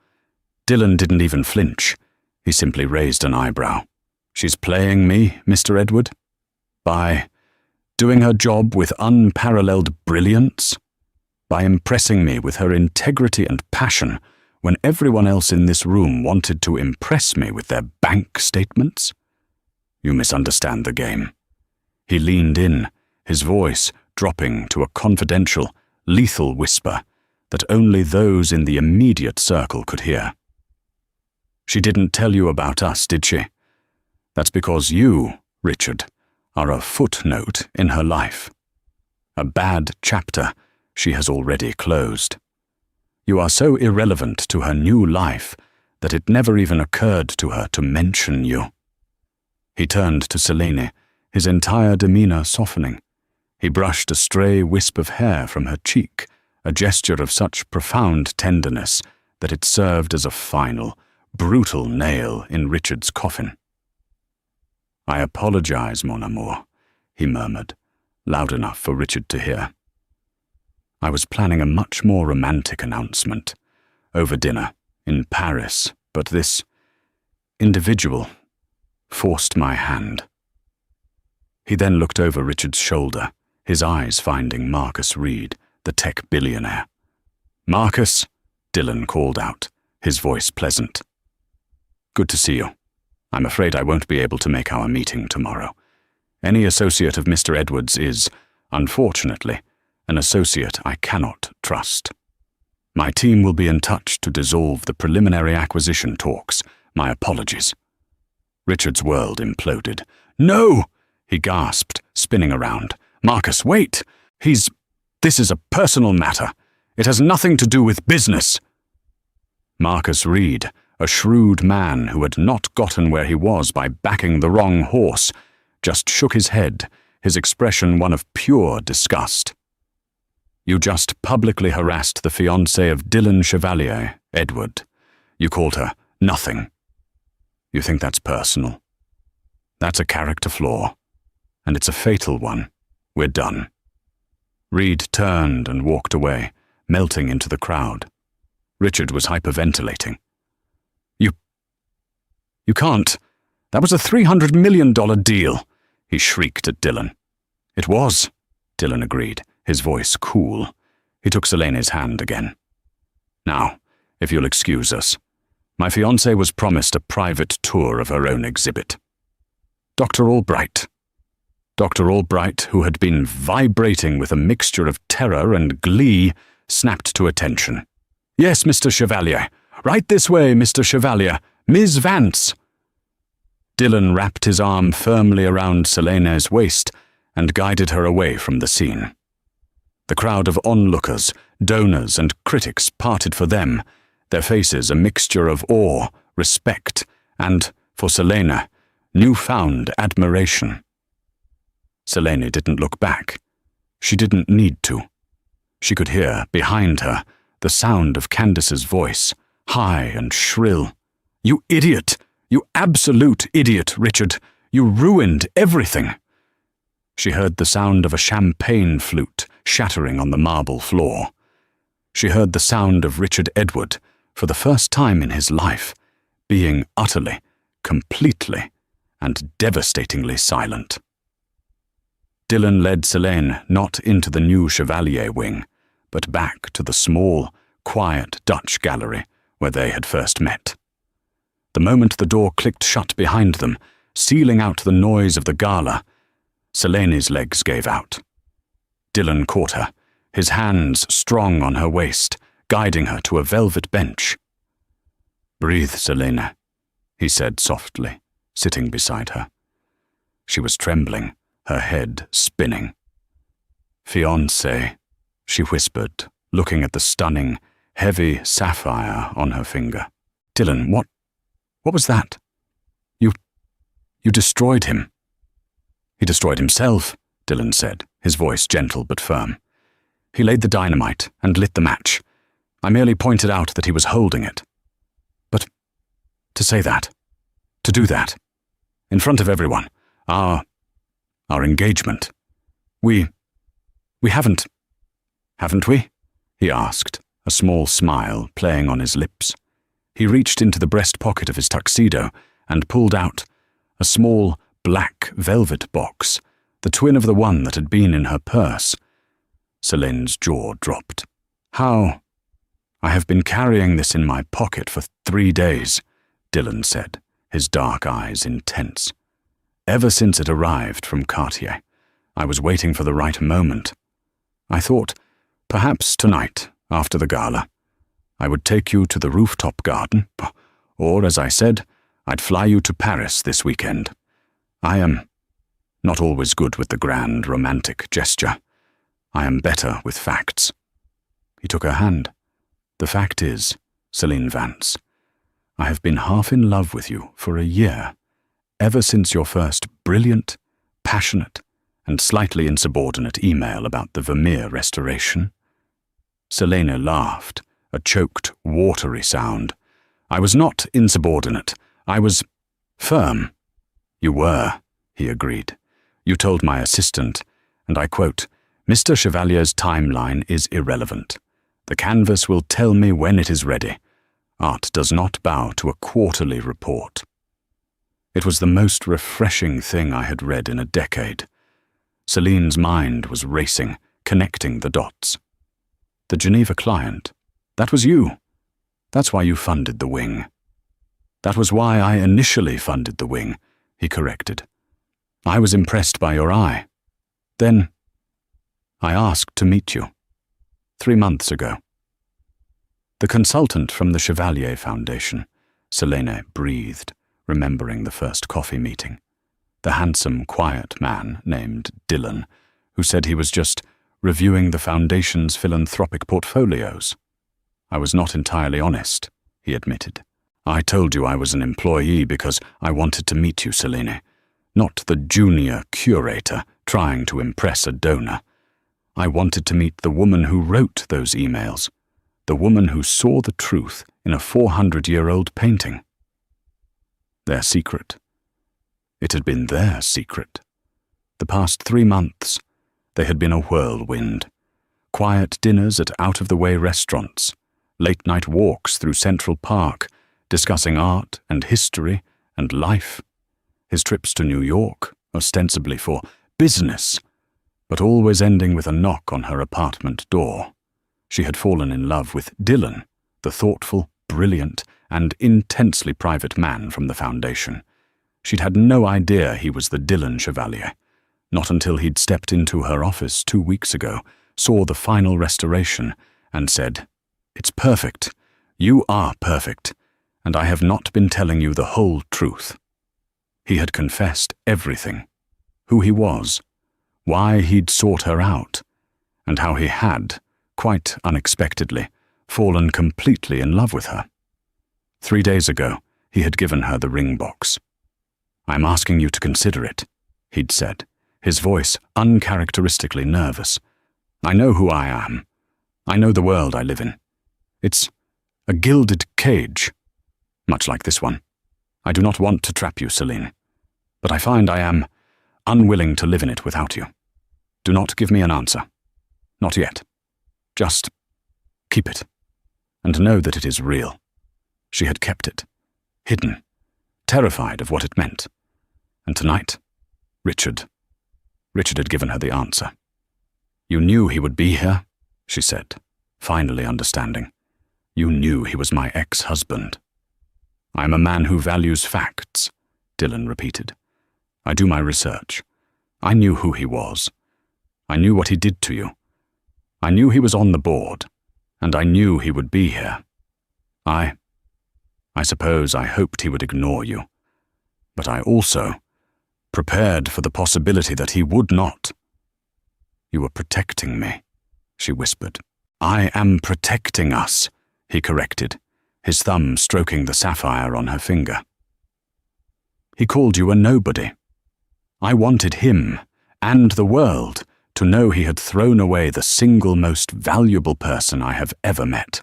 [SPEAKER 1] Dylan didn't even flinch. He simply raised an eyebrow. "She's playing me, Mr. Edward? By doing her job with unparalleled brilliance? By impressing me with her integrity and passion when everyone else in this room wanted to impress me with their bank statements? You misunderstand the game." He leaned in, his voice dropping to a confidential, lethal whisper that only those in the immediate circle could hear. "She didn't tell you about us, did she? That's because you, Richard, are a footnote in her life. A bad chapter she has already closed. You are so irrelevant to her new life that it never even occurred to her to mention you." He turned to Selene, his entire demeanor softening. He brushed a stray wisp of hair from her cheek, a gesture of such profound tenderness that it served as a final, brutal nail in Richard's coffin. "I apologize, mon amour," he murmured, loud enough for Richard to hear. "I was planning a much more romantic announcement, over dinner, in Paris, but this individual forced my hand." He then looked over Richard's shoulder, his eyes finding Marcus Reed, the tech billionaire. "Marcus," Dylan called out, his voice pleasant. "Good to see you. I'm afraid I won't be able to make our meeting tomorrow. Any associate of Mr. Edwards is, unfortunately, an associate I cannot trust. My team will be in touch to dissolve the preliminary acquisition talks. My apologies." Richard's world imploded. "No!" he gasped, spinning around. "Marcus, wait! This is a personal matter. It has nothing to do with business." Marcus Reed, a shrewd man who had not gotten where he was by backing the wrong horse, just shook his head, his expression one of pure disgust. "You just publicly harassed the fiancée of Dylan Chevalier, Edward. You called her nothing. You think that's personal? That's a character flaw, and it's a fatal one. We're done." Reed turned and walked away, melting into the crowd. Richard was hyperventilating. You can't. That was a $300 million deal," he shrieked at Dylan. "It was," Dylan agreed, his voice cool. He took Selene's hand again. "Now, if you'll excuse us. My fiancée was promised a private tour of her own exhibit. Dr. Albright, who had been vibrating with a mixture of terror and glee, snapped to attention. "Yes, Mr. Chevalier. Right this way, Mr. Chevalier. Ms. Vance." Dylan wrapped his arm firmly around Selene's waist and guided her away from the scene. The crowd of onlookers, donors, and critics parted for them, their faces a mixture of awe, respect, and, for Selene, newfound admiration. Selene didn't look back. She didn't need to. She could hear, behind her, the sound of Candace's voice, high and shrill. "You idiot! You absolute idiot, Richard! You ruined everything!" She heard the sound of a champagne flute shattering on the marble floor. She heard the sound of Richard Edward, for the first time in his life, being utterly, completely, and devastatingly silent. Dylan led Selene not into the new Chevalier wing, but back to the small, quiet Dutch gallery where they had first met. The moment the door clicked shut behind them, sealing out the noise of the gala, Selene's legs gave out. Dylan caught her, his hands strong on her waist, guiding her to a velvet bench. "Breathe, Selene," he said softly, sitting beside her. She was trembling, her head spinning. "Fiancé," she whispered, looking at the stunning, heavy sapphire on her finger. "Dylan, what was that? You destroyed him." "He destroyed himself," Dylan said, his voice gentle but firm. "He laid the dynamite and lit the match. I merely pointed out that he was holding it. But to say that, to do that, in front of everyone, our engagement, we haven't we?" he asked, a small smile playing on his lips. He reached into the breast pocket of his tuxedo and pulled out a small black velvet box, the twin of the one that had been in her purse. Selene's jaw dropped. "How? I have been carrying this in my pocket for 3 days," Dylan said, his dark eyes intense. "Ever since it arrived from Cartier, I was waiting for the right moment. I thought, perhaps tonight, after the gala, I would take you to the rooftop garden, or, as I said, I'd fly you to Paris this weekend. I am not always good with the grand, romantic gesture. I am better with facts." He took her hand. "The fact is, Selene Vance, I have been half in love with you for a year, ever since your first brilliant, passionate, and slightly insubordinate email about the Vermeer restoration." Selene laughed, a choked, watery sound. "I was not insubordinate. I was firm." "You were," he agreed. "You told my assistant, and I quote, 'Mr. Chevalier's timeline is irrelevant. The canvas will tell me when it is ready. Art does not bow to a quarterly report.'" It was the most refreshing thing I had read in a decade. Selene's mind was racing, connecting the dots. "The Geneva client, that was you. That's why you funded the wing." "That was why I initially funded the wing," he corrected. "I was impressed by your eye. Then I asked to meet you. 3 months ago." "The consultant from the Chevalier Foundation," Selene breathed, remembering the first coffee meeting. the handsome, quiet man named Dylan, who said he was just reviewing the Foundation's philanthropic portfolios. I was not entirely honest, he admitted. I told you I was an employee because I wanted to meet you, Selene, not the junior curator trying to impress a donor. I wanted to meet the woman who wrote those emails, the woman who saw the truth in a 400-year-old painting. Their secret. It had been their secret. The past 3 months, they had been a whirlwind. Quiet dinners at out-of-the-way restaurants, late-night walks through Central Park, discussing art and history and life. His trips to New York, ostensibly for business, but always ending with a knock on her apartment door. She had fallen in love with Dylan, the thoughtful, brilliant, and intensely private man from the Foundation. She'd had no idea he was the Dylan Chevalier, not until he'd stepped into her office 2 weeks ago, saw the final restoration, and said, "It's perfect. You are perfect, and I have not been telling you the whole truth." He had confessed everything, who he was, why he'd sought her out, and how he had, quite unexpectedly, fallen completely in love with her. 3 days ago, he had given her the ring box. "I'm asking you to consider it," he'd said, his voice uncharacteristically nervous. "I know who I am. I know the world I live in. It's a gilded cage, much like this one. I do not want to trap you, Selene, but I find I am unwilling to live in it without you. Do not give me an answer. Not yet. Just keep it, and know that it is real." She had kept it, hidden, terrified of what it meant. And tonight, Richard had given her the answer. "You knew he would be here," she said, finally understanding. "You knew he was my ex-husband." "I am a man who values facts," Dylan repeated. "I do my research. I knew who he was. I knew what he did to you. I knew he was on the board, and I knew he would be here. I suppose I hoped he would ignore you, but I also prepared for the possibility that he would not." "You were protecting me," she whispered. "I am protecting us," he corrected, his thumb stroking the sapphire on her finger. "He called you a nobody. I wanted him, and the world, to know he had thrown away the single most valuable person I have ever met.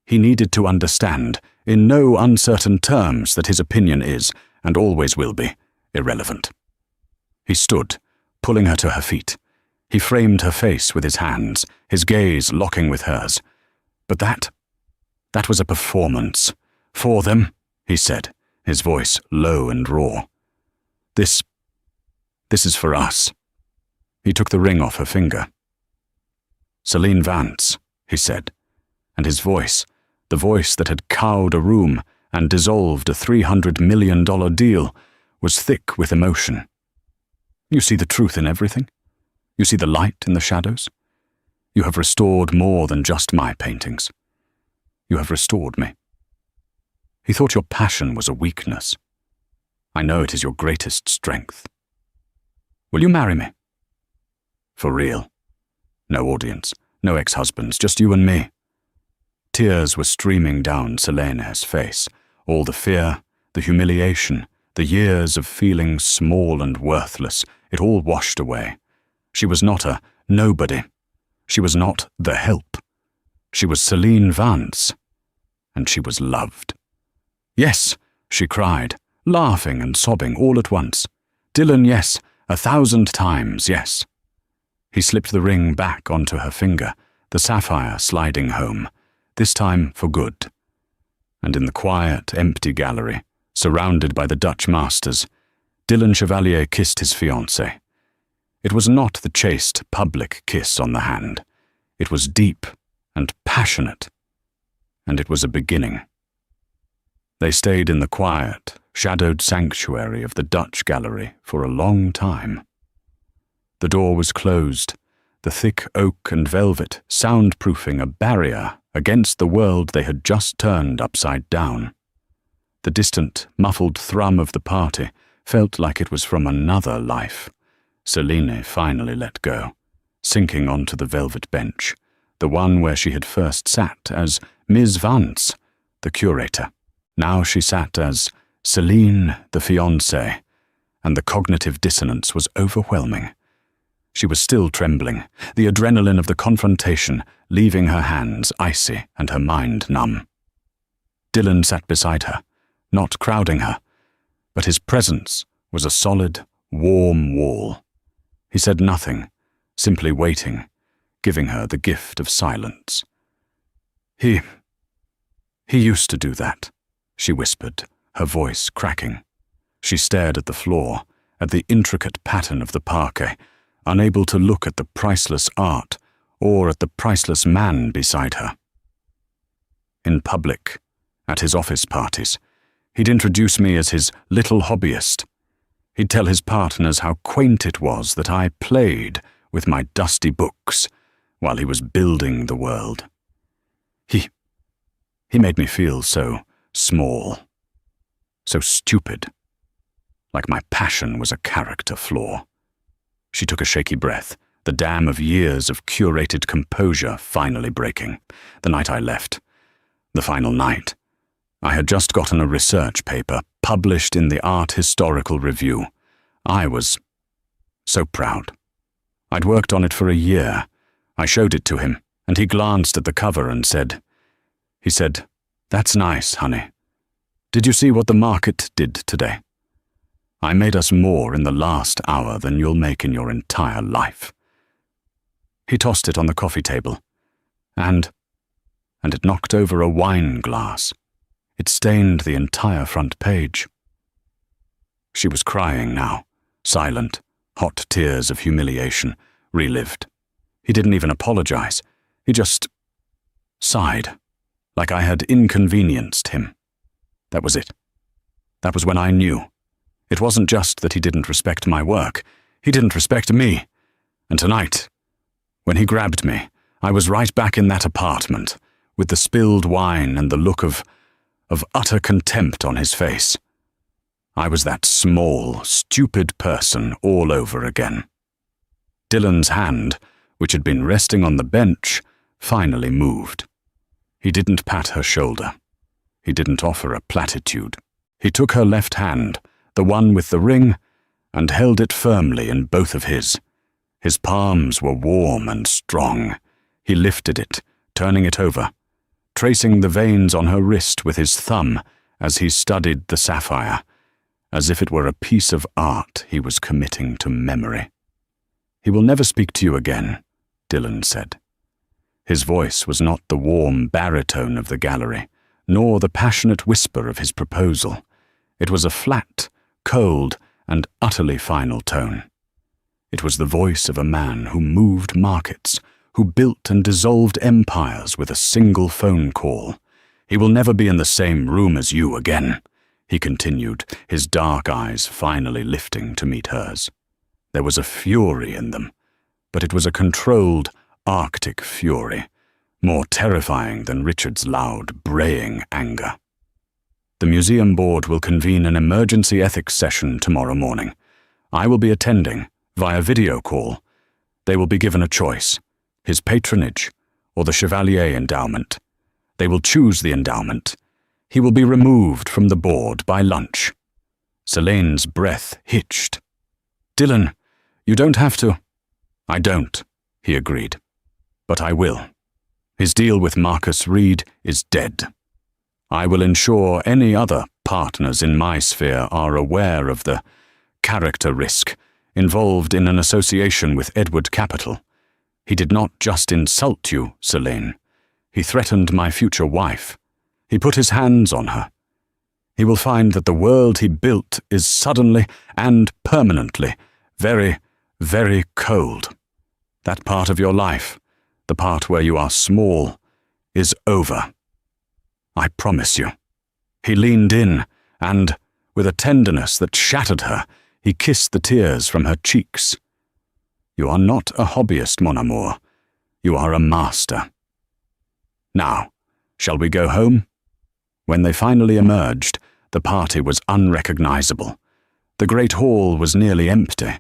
[SPEAKER 1] He needed to understand, in no uncertain terms, that his opinion is, and always will be, irrelevant." He stood, pulling her to her feet. He framed her face with his hands, his gaze locking with hers. "But that was a performance. For them," he said, his voice low and raw. This is for us." He took the ring off her finger. "Selene Vance," he said, and his voice, the voice that had cowed a room and dissolved a $300 million deal, was thick with emotion. "You see the truth in everything. You see the light in the shadows. You have restored more than just my paintings. You have restored me. He thought your passion was a weakness. I know it is your greatest strength. Will you marry me? For real. No audience, no ex-husbands, just you and me." Tears were streaming down Selene's face, all the fear, the humiliation, the years of feeling small and worthless, it all washed away. She was not a nobody. She was not the help. She was Selene Vance, and she was loved. "Yes," she cried, laughing and sobbing all at once. "Dylan, yes, 1,000 times, yes." He slipped the ring back onto her finger, the sapphire sliding home, this time for good. And in the quiet, empty gallery, surrounded by the Dutch masters, Dylan Chevalier kissed his fiancée. It was not the chaste, public kiss on the hand. It was deep and passionate, and it was a beginning. They stayed in the quiet, shadowed sanctuary of the Dutch gallery for a long time. The door was closed, the thick oak and velvet soundproofing a barrier against the world they had just turned upside down. The distant, muffled thrum of the party felt like it was from another life. Selene finally let go, sinking onto the velvet bench, the one where she had first sat as Ms. Vance, the curator. Now she sat as Celine, the fiancée, and the cognitive dissonance was overwhelming. She was still trembling, the adrenaline of the confrontation leaving her hands icy and her mind numb. Dylan sat beside her, not crowding her, but his presence was a solid, warm wall. He said nothing, simply waiting, giving her the gift of silence. He used to do that, she whispered, her voice cracking. She stared at the floor, at the intricate pattern of the parquet, unable to look at the priceless art or at the priceless man beside her. In public, at his office parties, he'd introduce me as his little hobbyist. He'd tell his partners how quaint it was that I played with my dusty books while he was building the world. He made me feel so small, so stupid, like my passion was a character flaw. She took a shaky breath, the dam of years of curated composure finally breaking. The night I left, the final night, I had just gotten a research paper published in the Art Historical Review. I was so proud. I'd worked on it for a year. I showed it to him, and he glanced at the cover and said, "That's nice, honey. Did you see what the market did today? I made us more in the last hour than you'll make in your entire life." He tossed it on the coffee table, and it knocked over a wine glass. It stained the entire front page. She was crying now, silent, hot tears of humiliation, relived. He didn't even apologize. He just sighed, like I had inconvenienced him. That was it. That was when I knew. It wasn't just that he didn't respect my work. He didn't respect me. And tonight, when he grabbed me, I was right back in that apartment, with the spilled wine and the look of utter contempt on his face. I was that small, stupid person all over again. Dylan's hand, which had been resting on the bench, finally moved. He didn't pat her shoulder. He didn't offer a platitude. He took her left hand, the one with the ring, and held it firmly in both of his. His palms were warm and strong. He lifted it, turning it over, tracing the veins on her wrist with his thumb as he studied the sapphire, as if it were a piece of art he was committing to memory. "He will never speak to you again," Dylan said. His voice was not the warm baritone of the gallery, nor the passionate whisper of his proposal. It was a flat, cold, and utterly final tone. It was the voice of a man who moved markets, who built and dissolved empires with a single phone call. "He will never be in the same room as you again," he continued, his dark eyes finally lifting to meet hers. There was a fury in them, but it was a controlled, Arctic fury, more terrifying than Richard's loud, braying anger. "The museum board will convene an emergency ethics session tomorrow morning. I will be attending, via video call. They will be given a choice, his patronage or the Chevalier endowment. They will choose the endowment. He will be removed from the board by lunch." Selene's breath hitched. "Dylan, you don't have to." "I don't," he agreed. "But I will. His deal with Marcus Reed is dead. I will ensure any other partners in my sphere are aware of the character risk involved in an association with Edward Capital. He did not just insult you, Selene. He threatened my future wife. He put his hands on her. He will find that the world he built is suddenly and permanently very, very cold. That part of your life, the part where you are small, is over. I promise you." He leaned in, and, with a tenderness that shattered her, he kissed the tears from her cheeks. "You are not a hobbyist, mon amour. You are a master. Now, shall we go home?" When they finally emerged, the party was unrecognizable. The great hall was nearly empty,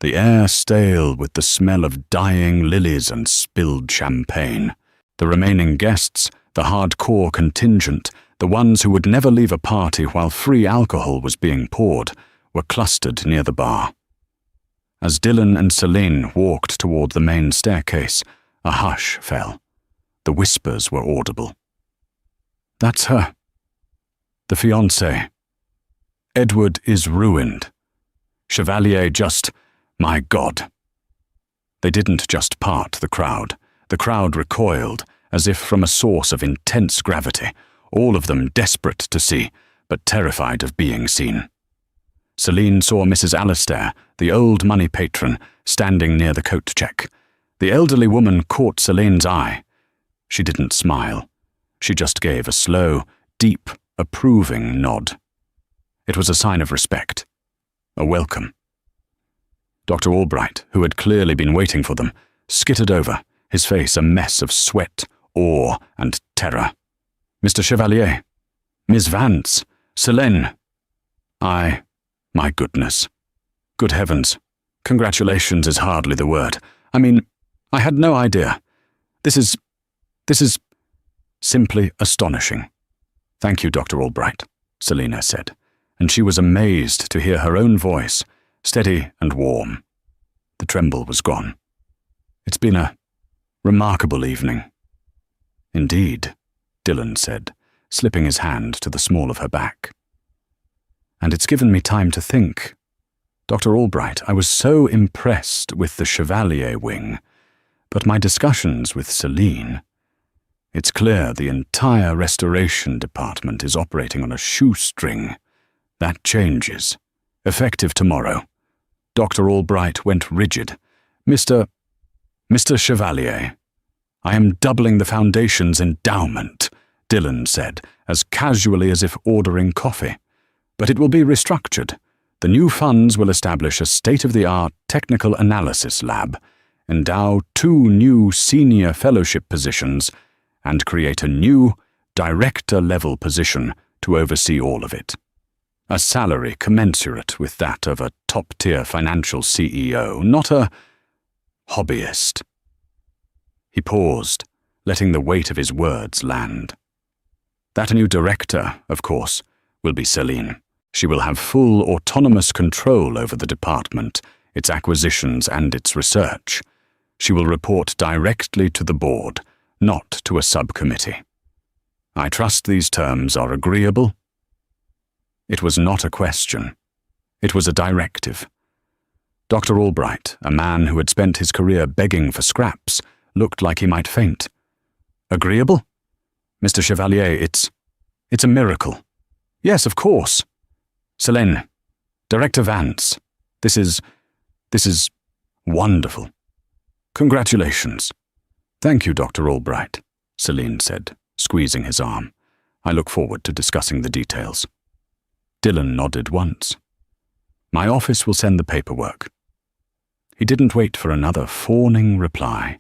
[SPEAKER 1] the air stale with the smell of dying lilies and spilled champagne. The remaining guests, the hardcore contingent, the ones who would never leave a party while free alcohol was being poured, were clustered near the bar. As Dylan and Celine walked toward the main staircase, a hush fell. The whispers were audible. "That's her. The fiancé. Edward is ruined. Chevalier just, my God." They didn't just part the crowd. The crowd recoiled, as if from a source of intense gravity, all of them desperate to see, but terrified of being seen. Celine saw Mrs. Alastair, the old money patron, standing near the coat check. The elderly woman caught Celine's eye. She didn't smile. She just gave a slow, deep, approving nod. It was a sign of respect, a welcome. Dr. Albright, who had clearly been waiting for them, skittered over, his face a mess of sweat, awe, and terror. "Mr. Chevalier, Miss Vance, Celine." My goodness. Good heavens. Congratulations is hardly the word. I mean, I had no idea. This is simply astonishing. "Thank you, Dr. Albright," Selina said, and she was amazed to hear her own voice, steady and warm. The tremble was gone. "It's been a remarkable evening." "Indeed," Dylan said, slipping his hand to the small of her back. "And it's given me time to think. Dr. Albright, I was so impressed with the Chevalier wing, but my discussions with Celine, it's clear the entire restoration department is operating on a shoestring. That changes. Effective tomorrow." Dr. Albright went rigid. Mr. Chevalier, I am doubling the Foundation's endowment," Dylan said, as casually as if ordering coffee. "But it will be restructured. The new funds will establish a state-of-the-art technical analysis lab, endow 2 new senior fellowship positions, and create a new director-level position to oversee all of it. A salary commensurate with that of a top-tier financial CEO, not a hobbyist." He paused, letting the weight of his words land. "That new director, of course, will be Celine. She will have full autonomous control over the department, its acquisitions and its research. She will report directly to the board, not to a subcommittee. I trust these terms are agreeable?" It was not a question. It was a directive. Dr. Albright, a man who had spent his career begging for scraps, looked like he might faint. "Agreeable? Mr. Chevalier, it's a miracle." "Yes, of course." "Celine, Director Vance, this is wonderful. Congratulations." "Thank you, Dr. Albright," Celine said, squeezing his arm. "I look forward to discussing the details." Dylan nodded once. "My office will send the paperwork." He didn't wait for another fawning reply.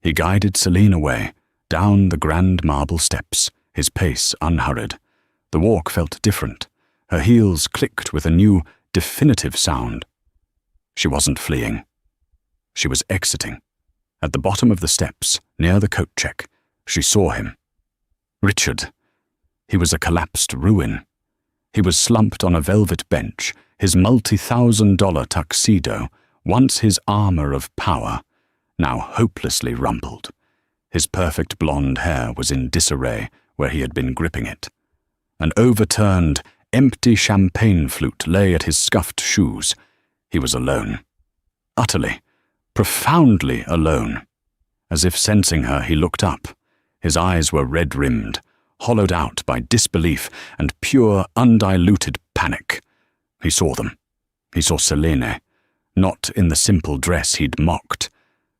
[SPEAKER 1] He guided Celine away, down the grand marble steps, his pace unhurried. The walk felt different. Her heels clicked with a new, definitive sound. She wasn't fleeing. She was exiting. At the bottom of the steps, near the coat check, she saw him. Richard. He was a collapsed ruin. He was slumped on a velvet bench, his multi-$1,000 tuxedo, once his armor of power, now hopelessly rumpled. His perfect blonde hair was in disarray where he had been gripping it. An overturned, empty champagne flute lay at his scuffed shoes. He was alone. Utterly, profoundly alone. As if sensing her, he looked up. His eyes were red-rimmed, hollowed out by disbelief and pure, undiluted panic. He saw them. He saw Selene, not in the simple dress he'd mocked,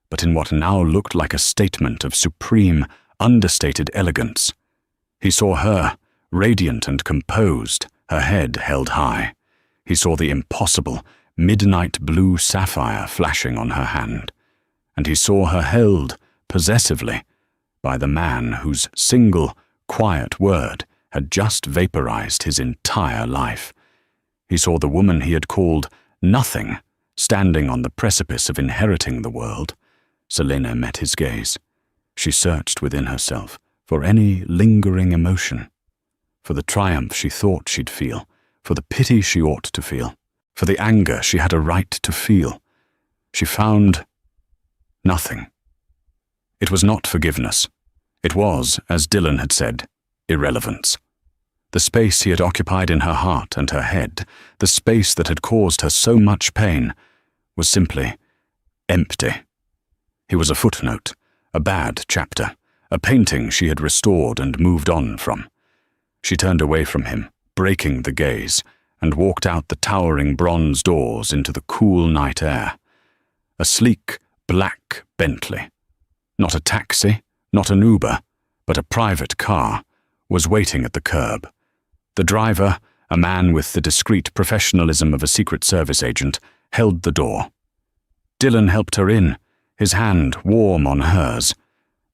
[SPEAKER 1] but in what now looked like a statement of supreme, understated elegance. He saw her, radiant and composed, her head held high. He saw the impossible, midnight blue sapphire flashing on her hand, and he saw her held, possessively, by the man whose single, quiet word had just vaporized his entire life. He saw the woman he had called nothing, standing on the precipice of inheriting the world. Selena met his gaze. She searched within herself for any lingering emotion, for the triumph she thought she'd feel, for the pity she ought to feel, for the anger she had a right to feel. She found nothing. It was not forgiveness. It was, as Dylan had said, irrelevance. The space he had occupied in her heart and her head, the space that had caused her so much pain, was simply empty. He was a footnote, a bad chapter, a painting she had restored and moved on from. She turned away from him, breaking the gaze, and walked out the towering bronze doors into the cool night air. A sleek, black Bentley. Not a taxi, not an Uber, but a private car, was waiting at the curb. The driver, a man with the discreet professionalism of a Secret Service agent, held the door. Dylan helped her in, his hand warm on hers.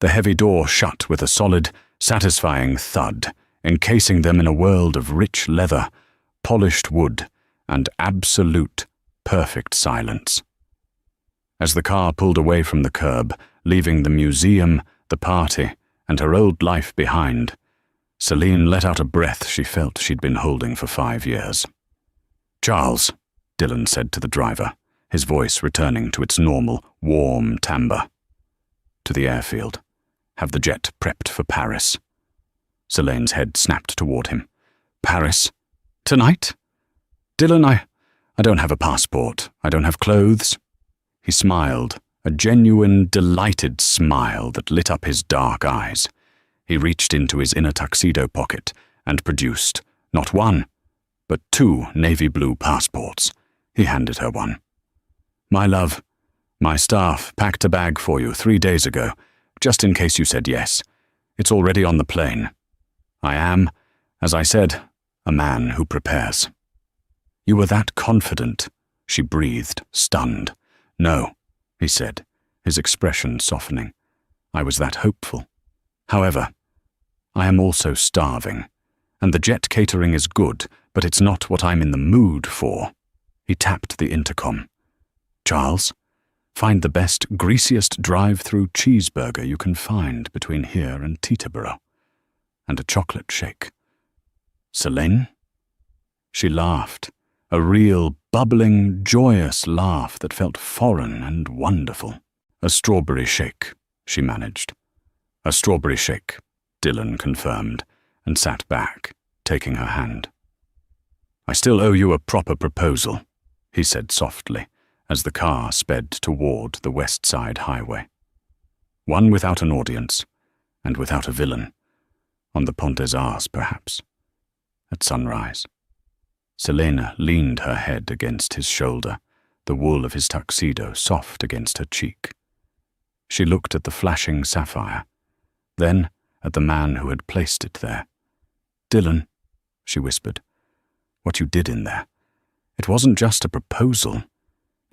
[SPEAKER 1] The heavy door shut with a solid, satisfying thud, encasing them in a world of rich leather, polished wood, and absolute, perfect silence. As the car pulled away from the curb, leaving the museum, the party, and her old life behind, Celine let out a breath she felt she'd been holding for 5 years. "Charles," Dylan said to the driver, his voice returning to its normal, warm timbre. "To the airfield. Have the jet prepped for Paris." Celine's head snapped toward him. "Paris? Tonight?" "Dylan, I don't have a passport. I don't have clothes." He smiled, a genuine, delighted smile that lit up his dark eyes. He reached into his inner tuxedo pocket and produced, not one, but 2 navy blue passports. He handed her one. "My love, my staff packed a bag for you 3 days ago, just in case you said yes. It's already on the plane. I am, as I said, a man who prepares." "You were that confident," she breathed, stunned. "No," he said, his expression softening. "I was that hopeful. However, I am also starving, and the jet catering is good, but it's not what I'm in the mood for." He tapped the intercom. "Charles, find the best, greasiest drive-through cheeseburger you can find between here and Teterboro, and a chocolate shake." "Celine?" She laughed, a real, bubbling, joyous laugh that felt foreign and wonderful. "A strawberry shake," she managed. "A strawberry shake," Dylan confirmed, and sat back, taking her hand. "I still owe you a proper proposal," he said softly, as the car sped toward the West Side Highway. "One without an audience, and without a villain. On the Pont des Arts, perhaps. At sunrise." Selena leaned her head against his shoulder, the wool of his tuxedo soft against her cheek. She looked at the flashing sapphire, then at the man who had placed it there. "Dylan," she whispered, "what you did in there, it wasn't just a proposal.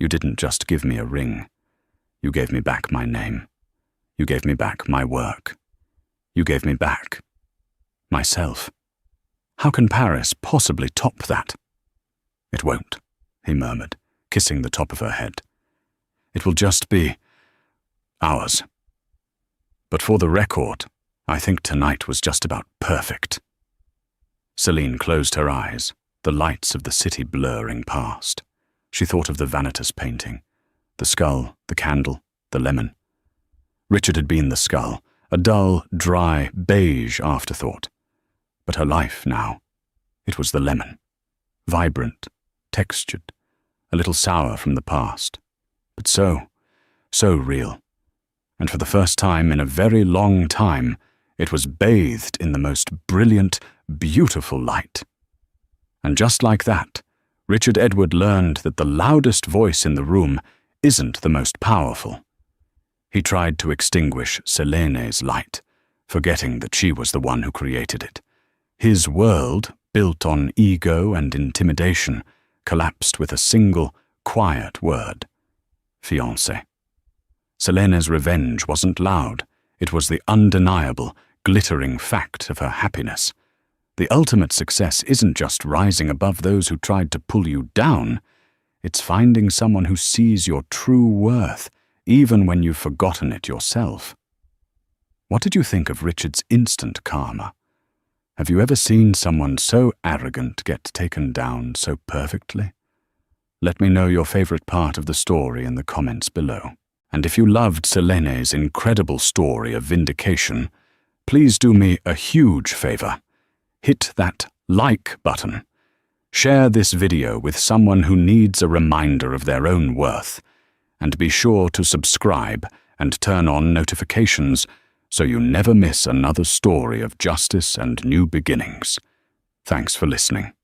[SPEAKER 1] You didn't just give me a ring. You gave me back my name. You gave me back my work. You gave me back myself. How can Paris possibly top that?" "It won't," he murmured, kissing the top of her head. "It will just be ours. But for the record, I think tonight was just about perfect." Celine closed her eyes, the lights of the city blurring past. She thought of the Vanitas painting, the skull, the candle, the lemon. Richard had been the skull, a dull, dry, beige afterthought. But her life now, it was the lemon. Vibrant, textured, a little sour from the past, but so real. And for the first time in a very long time, it was bathed in the most brilliant, beautiful light. And just like that, Richard Edward learned that the loudest voice in the room isn't the most powerful. He tried to extinguish Selene's light, forgetting that she was the one who created it. His world, built on ego and intimidation, collapsed with a single, quiet word: fiancé. Selene's revenge wasn't loud. It was the undeniable, glittering fact of her happiness. The ultimate success isn't just rising above those who tried to pull you down. It's finding someone who sees your true worth, even when you've forgotten it yourself. What did you think of Richard's instant karma? Have you ever seen someone so arrogant get taken down so perfectly? Let me know your favorite part of the story in the comments below. And if you loved Selene's incredible story of vindication, please do me a huge favor. Hit that like button. Share this video with someone who needs a reminder of their own worth. And be sure to subscribe and turn on notifications so you never miss another story of justice and new beginnings. Thanks for listening.